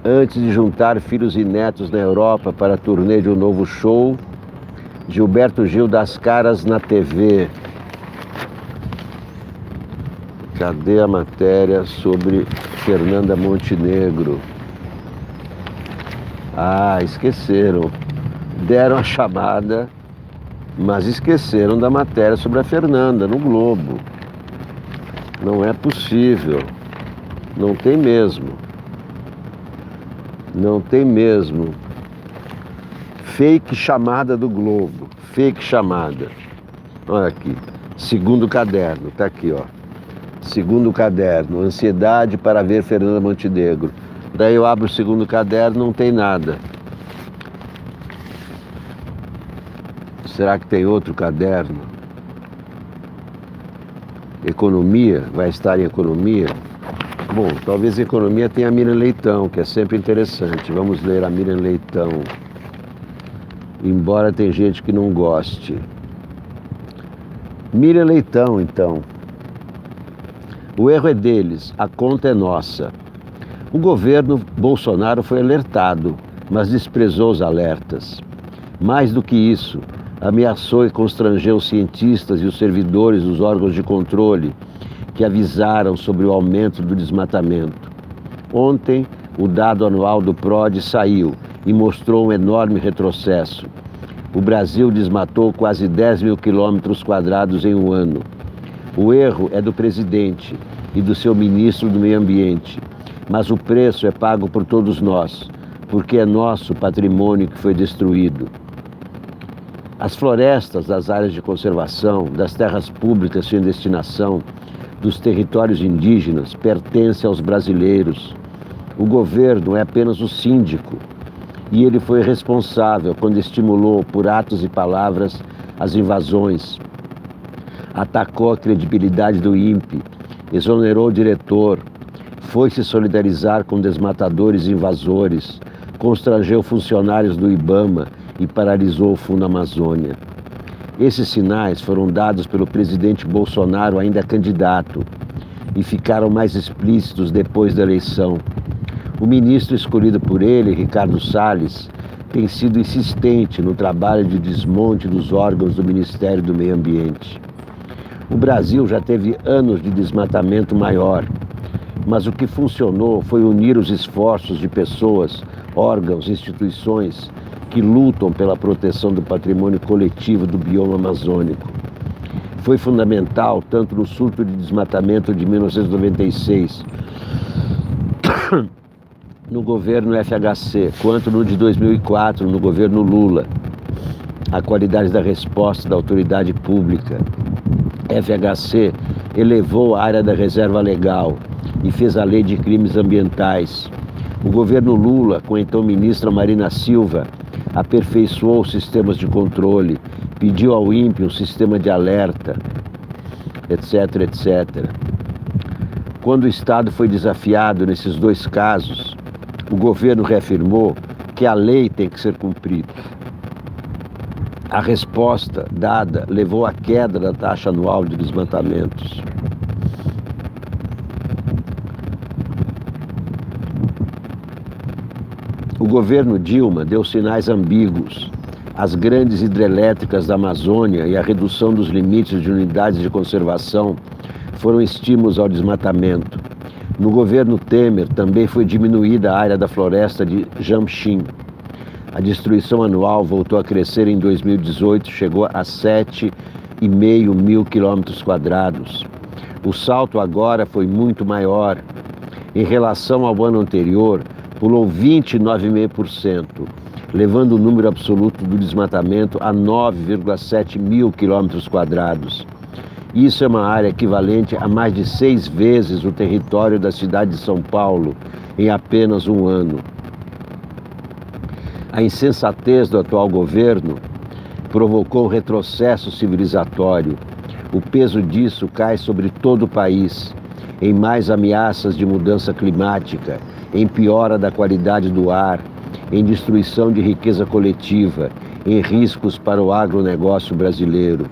Antes de juntar filhos e netos na Europa para a turnê de um novo show, Gilberto Gil dá as caras na TV. Cadê a matéria sobre Fernanda Montenegro? Ah, esqueceram. Deram a chamada, mas esqueceram da matéria sobre a Fernanda no Globo. Não é possível. Não tem mesmo. Não tem mesmo. Fake chamada do Globo. Fake chamada. Olha aqui. Segundo caderno. Tá aqui, ó. Segundo caderno. Ansiedade para ver Fernanda Montenegro. Daí eu abro o segundo caderno, não tem nada. Será que tem outro caderno? Economia? Vai estar em economia? Bom, talvez economia tenha a Miriam Leitão, que é sempre interessante. Vamos ler a Miriam Leitão. Embora tem gente que não goste. Miriam Leitão, então. O erro é deles, a conta é nossa. O governo Bolsonaro foi alertado, mas desprezou os alertas. Mais do que isso, ameaçou e constrangeu os cientistas e os servidores dos órgãos de controle que avisaram sobre o aumento do desmatamento. Ontem, o dado anual do PRODE saiu e mostrou um enorme retrocesso. O Brasil desmatou quase 10 mil quilômetros quadrados em um ano. O erro é do presidente e do seu ministro do Meio Ambiente, mas o preço é pago por todos nós, porque é nosso patrimônio que foi destruído. As florestas das áreas de conservação, das terras públicas sem destinação, dos territórios indígenas pertence aos brasileiros. O governo é apenas o síndico, e ele foi responsável quando estimulou, por atos e palavras, as invasões. Atacou a credibilidade do INPE, exonerou o diretor, foi se solidarizar com desmatadores e invasores, constrangeu funcionários do IBAMA e paralisou o Fundo Amazônia. Esses sinais foram dados pelo presidente Bolsonaro ainda candidato e ficaram mais explícitos depois da eleição. O ministro escolhido por ele, Ricardo Salles, tem sido insistente no trabalho de desmonte dos órgãos do Ministério do Meio Ambiente. O Brasil já teve anos de desmatamento maior, mas o que funcionou foi unir os esforços de pessoas, órgãos, instituições que lutam pela proteção do patrimônio coletivo do bioma amazônico. Foi fundamental tanto no surto de desmatamento de 1996, no governo FHC, quanto no de 2004, no governo Lula. A qualidade da resposta da autoridade pública. FHC elevou a área da reserva legal e fez a lei de crimes ambientais. O governo Lula, com a então ministra Marina Silva, aperfeiçoou os sistemas de controle, pediu ao INPE um sistema de alerta, etc, etc. Quando o Estado foi desafiado nesses dois casos, o governo reafirmou que a lei tem que ser cumprida. A resposta dada levou à queda da taxa anual de desmatamentos. O governo Dilma deu sinais ambíguos. As grandes hidrelétricas da Amazônia e a redução dos limites de unidades de conservação foram estímulos ao desmatamento. No governo Temer também foi diminuída a área da floresta de Jamxim. A destruição anual voltou a crescer em 2018, chegou a 7,5 mil quilômetros quadrados. O salto agora foi muito maior. Em relação ao ano anterior, pulou 29,5%, levando o número absoluto do desmatamento a 9,7 mil quilômetros quadrados. Isso é uma área equivalente a mais de 6 vezes o território da cidade de São Paulo em apenas um ano. A insensatez do atual governo provocou um retrocesso civilizatório. O peso disso cai sobre todo o país, em mais ameaças de mudança climática, em piora da qualidade do ar, em destruição de riqueza coletiva, em riscos para o agronegócio brasileiro.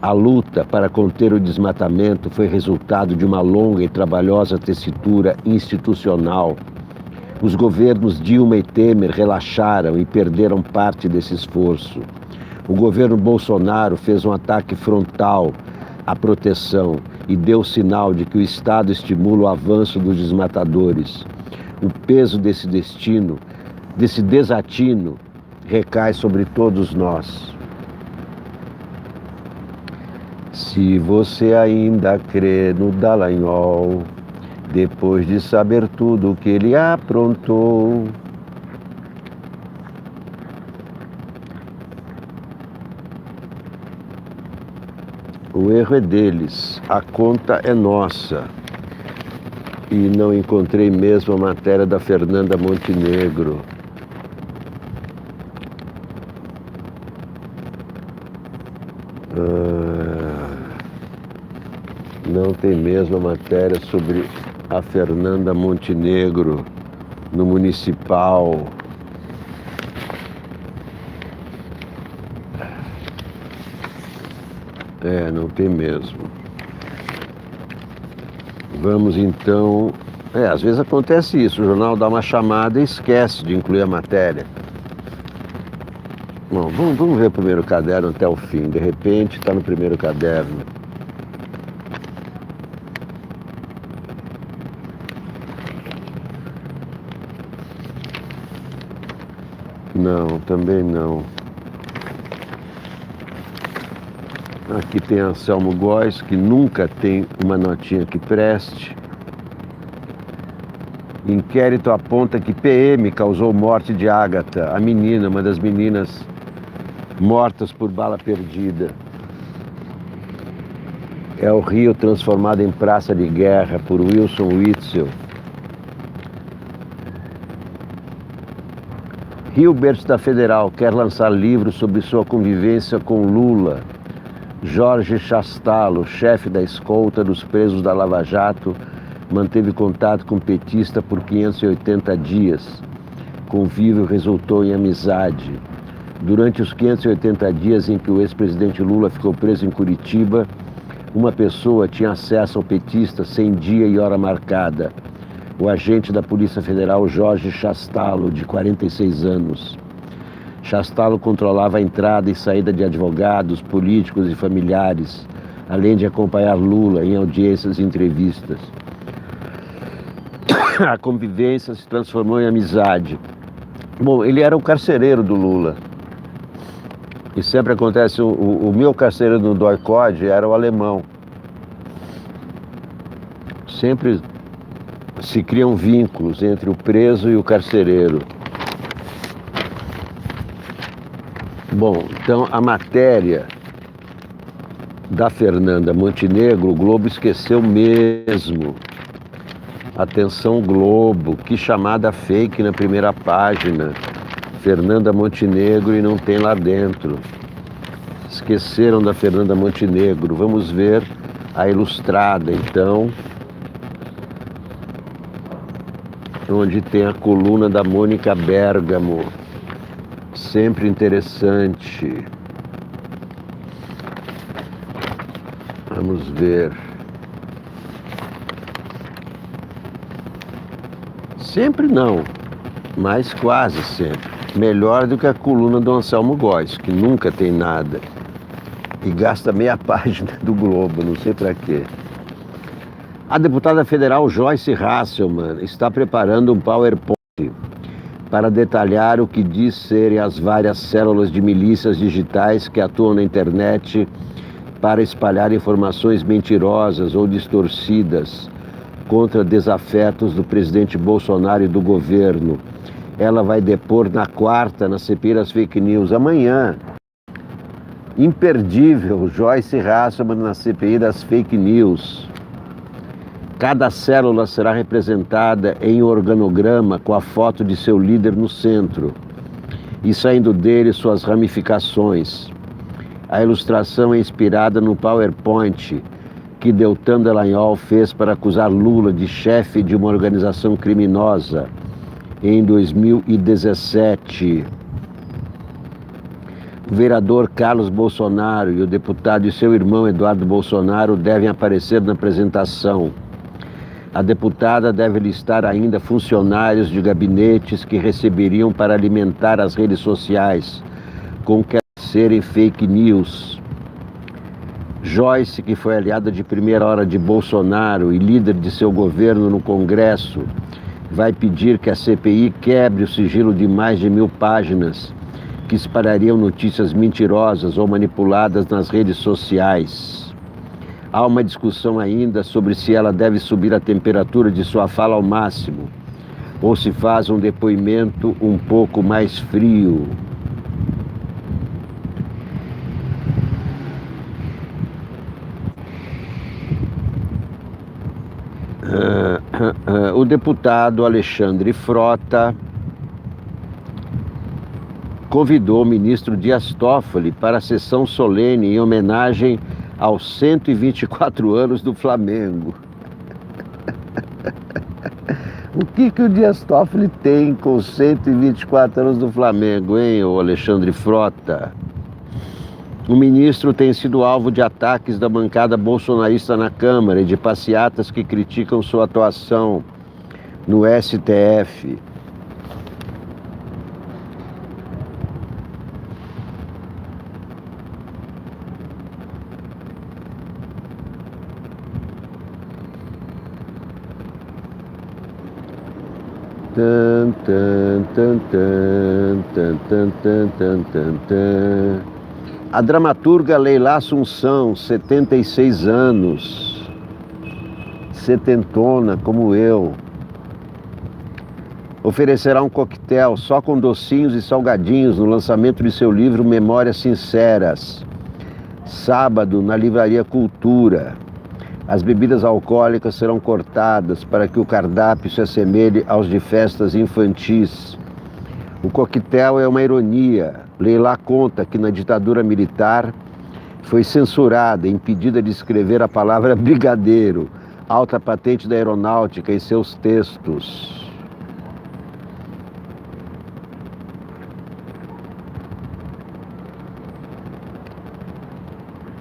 A luta para conter o desmatamento foi resultado de uma longa e trabalhosa tessitura institucional. Os governos Dilma e Temer relaxaram e perderam parte desse esforço. O governo Bolsonaro fez um ataque frontal à proteção e deu sinal de que o Estado estimula o avanço dos desmatadores. O peso desse desatino, recai sobre todos nós. Se você ainda crê no Dallagnol, depois de saber tudo o que ele aprontou, o erro é deles, a conta é nossa. E não encontrei mesmo a matéria da Fernanda Montenegro. Não tem mesmo a matéria sobre a Fernanda Montenegro no Municipal. Não tem mesmo. Vamos então... às vezes acontece isso, o jornal dá uma chamada e esquece de incluir a matéria. Bom, vamos ver o primeiro caderno até o fim. De repente está no primeiro caderno. Não, também não. Aqui tem Anselmo Góes, que nunca tem uma notinha que preste. Inquérito aponta que PM causou morte de Ágata, a menina, uma das meninas mortas por bala perdida. É o Rio transformado em praça de guerra por Wilson Witzel. Hilbert da Federal quer lançar livro sobre sua convivência com Lula. Jorge Chastalo, chefe da escolta dos presos da Lava Jato, manteve contato com o petista por 580 dias. Convívio resultou em amizade. Durante os 580 dias em que o ex-presidente Lula ficou preso em Curitiba, uma pessoa tinha acesso ao petista sem dia e hora marcada. O agente da Polícia Federal Jorge Chastalo, de 46 anos. Chastalo controlava a entrada e saída de advogados, políticos e familiares, além de acompanhar Lula em audiências e entrevistas. A convivência se transformou em amizade. Bom, ele era o carcereiro do Lula. E sempre acontece, o meu carcereiro no DOI-CODE era o alemão. Sempre se criam vínculos entre o preso e o carcereiro. Bom, então a matéria da Fernanda Montenegro, o Globo esqueceu mesmo. Atenção Globo, que chamada fake na primeira página. Fernanda Montenegro e não tem lá dentro. Esqueceram da Fernanda Montenegro. Vamos ver a ilustrada, então, onde tem a coluna da Mônica Bergamo. Sempre interessante. Vamos ver. Sempre não, mas quase sempre. Melhor do que a coluna do Anselmo Góes, que nunca tem nada. E gasta meia página do Globo, não sei para quê. A deputada federal Joyce Hasselmann está preparando um PowerPoint para detalhar o que diz serem as várias células de milícias digitais que atuam na internet para espalhar informações mentirosas ou distorcidas contra desafetos do presidente Bolsonaro e do governo. Ela vai depor na quarta, na CPI das fake news, amanhã. Imperdível, Joyce Hasselmann na CPI das fake news. Cada célula será representada em um organograma com a foto de seu líder no centro e saindo dele suas ramificações. A ilustração é inspirada no PowerPoint que Deltan Dallagnol fez para acusar Lula de chefe de uma organização criminosa em 2017. O vereador Carlos Bolsonaro e o deputado e seu irmão Eduardo Bolsonaro devem aparecer na apresentação. A deputada deve listar ainda funcionários de gabinetes que receberiam para alimentar as redes sociais com que serem fake news. Joyce, que foi aliada de primeira hora de Bolsonaro e líder de seu governo no Congresso, vai pedir que a CPI quebre o sigilo de mais de 1000 páginas que espalhariam notícias mentirosas ou manipuladas nas redes sociais. Há uma discussão ainda sobre se ela deve subir a temperatura de sua fala ao máximo ou se faz um depoimento um pouco mais frio. O deputado Alexandre Frota convidou o ministro Dias Toffoli para a sessão solene em homenagem aos 124 anos do Flamengo. O que o Dias Toffoli tem com os 124 anos do Flamengo, hein, o Alexandre Frota? O ministro tem sido alvo de ataques da bancada bolsonarista na Câmara e de passeatas que criticam sua atuação no STF. A dramaturga Leila Assunção, 76 anos, setentona como eu, oferecerá um coquetel só com docinhos e salgadinhos no lançamento de seu livro Memórias Sinceras, sábado na Livraria Cultura. As bebidas alcoólicas serão cortadas para que o cardápio se assemelhe aos de festas infantis. O coquetel é uma ironia. Leila conta que na ditadura militar foi censurada, impedida de escrever a palavra brigadeiro, alta patente da aeronáutica, em seus textos.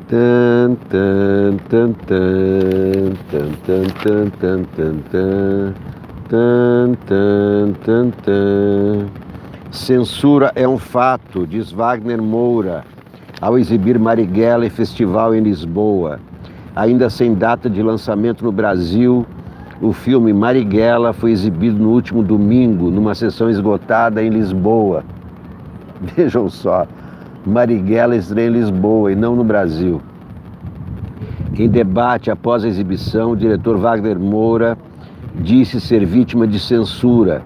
Tan, tan, tan, tan, tan, tan, tan, tan, tan, tan, tan, tan, tan. Censura é um fato, diz Wagner Moura, ao exibir Marighella em festival em Lisboa. Ainda sem data de lançamento no Brasil, o filme Marighella foi exibido no último domingo, numa sessão esgotada em Lisboa. Vejam só, Marighella estreia em Lisboa e não no Brasil. Em debate após a exibição, o diretor Wagner Moura disse ser vítima de censura.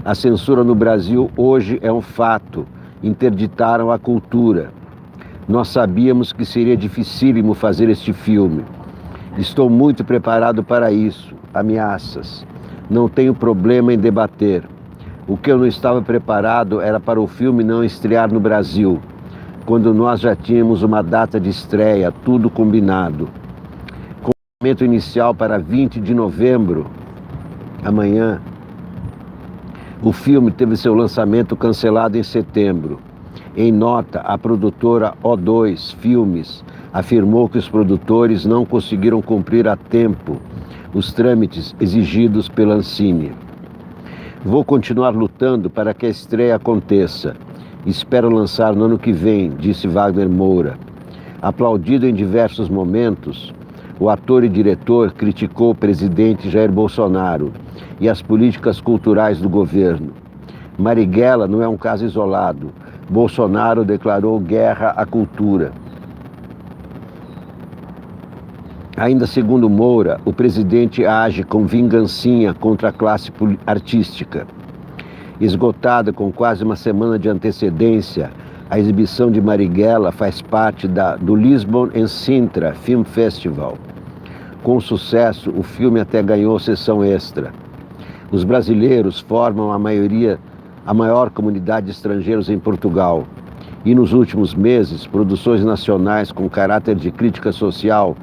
A censura no Brasil hoje é um fato. Interditaram a cultura. Nós sabíamos que seria dificílimo fazer este filme. Estou muito preparado para isso. Ameaças. Não tenho problema em debater. O que eu não estava preparado era para o filme não estrear no Brasil, quando nós já tínhamos uma data de estreia, tudo combinado. Com o lançamento inicial para 20 de novembro, amanhã, o filme teve seu lançamento cancelado em setembro. Em nota, a produtora O2 Filmes afirmou que os produtores não conseguiram cumprir a tempo os trâmites exigidos pela Ancine. Vou continuar lutando para que a estreia aconteça. Espero lançar no ano que vem, disse Wagner Moura. Aplaudido em diversos momentos, o ator e diretor criticou o presidente Jair Bolsonaro e as políticas culturais do governo. Marighella não é um caso isolado. Bolsonaro declarou guerra à cultura. Ainda segundo Moura, o presidente age com vingancinha contra a classe artística. Esgotada com quase uma semana de antecedência, a exibição de Marighella faz parte do Lisbon and Sintra Film Festival. Com sucesso, o filme até ganhou sessão extra. Os brasileiros formam a maior comunidade de estrangeiros em Portugal. E nos últimos meses, produções nacionais com caráter de crítica social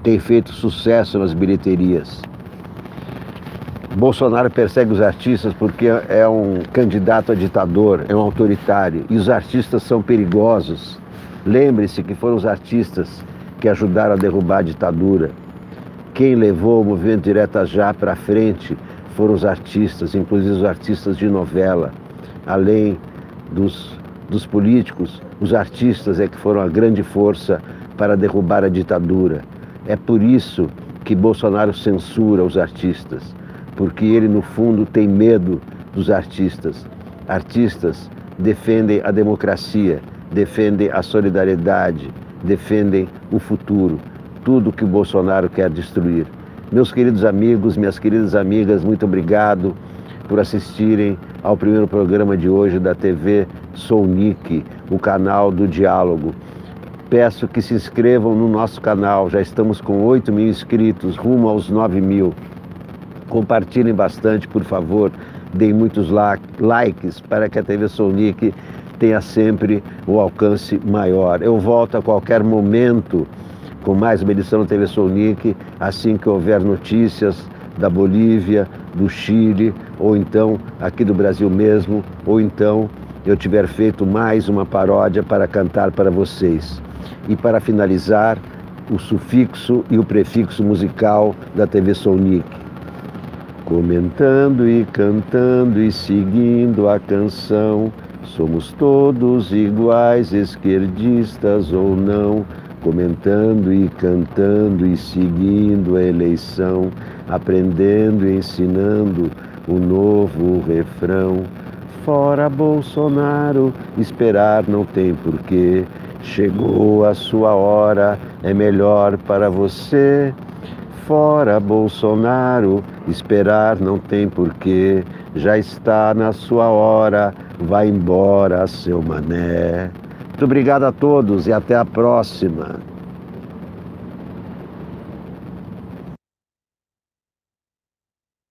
têm feito sucesso nas bilheterias. Bolsonaro persegue os artistas porque é um candidato a ditador, é um autoritário. E os artistas são perigosos. Lembre-se que foram os artistas que ajudaram a derrubar a ditadura. Quem levou o movimento Direta Já para frente foram os artistas, inclusive os artistas de novela. Além dos políticos, os artistas é que foram a grande força para derrubar a ditadura. É por isso que Bolsonaro censura os artistas, porque ele, no fundo, tem medo dos artistas. Artistas defendem a democracia, defendem a solidariedade, defendem o futuro, tudo que o Bolsonaro quer destruir. Meus queridos amigos, minhas queridas amigas, muito obrigado por assistirem ao primeiro programa de hoje da TV Sounic, o canal do diálogo. Peço que se inscrevam no nosso canal, já estamos com 8 mil inscritos, rumo aos 9 mil. Compartilhem bastante, por favor, deem muitos likes para que a TV Sounic tenha sempre um alcance maior. Eu volto a qualquer momento com mais uma edição da TV Sounic, assim que houver notícias da Bolívia, do Chile, ou então aqui do Brasil mesmo, ou então eu tiver feito mais uma paródia para cantar para vocês. E para finalizar, o sufixo e o prefixo musical da TV Sounic. Comentando e cantando e seguindo a canção, somos todos iguais, esquerdistas ou não. Comentando e cantando e seguindo a eleição, aprendendo e ensinando o novo refrão. Fora Bolsonaro, esperar não tem porquê. Chegou a sua hora, é melhor para você. Fora Bolsonaro, esperar não tem porquê. Já está na sua hora, vai embora, seu mané. Muito obrigado a todos e até a próxima.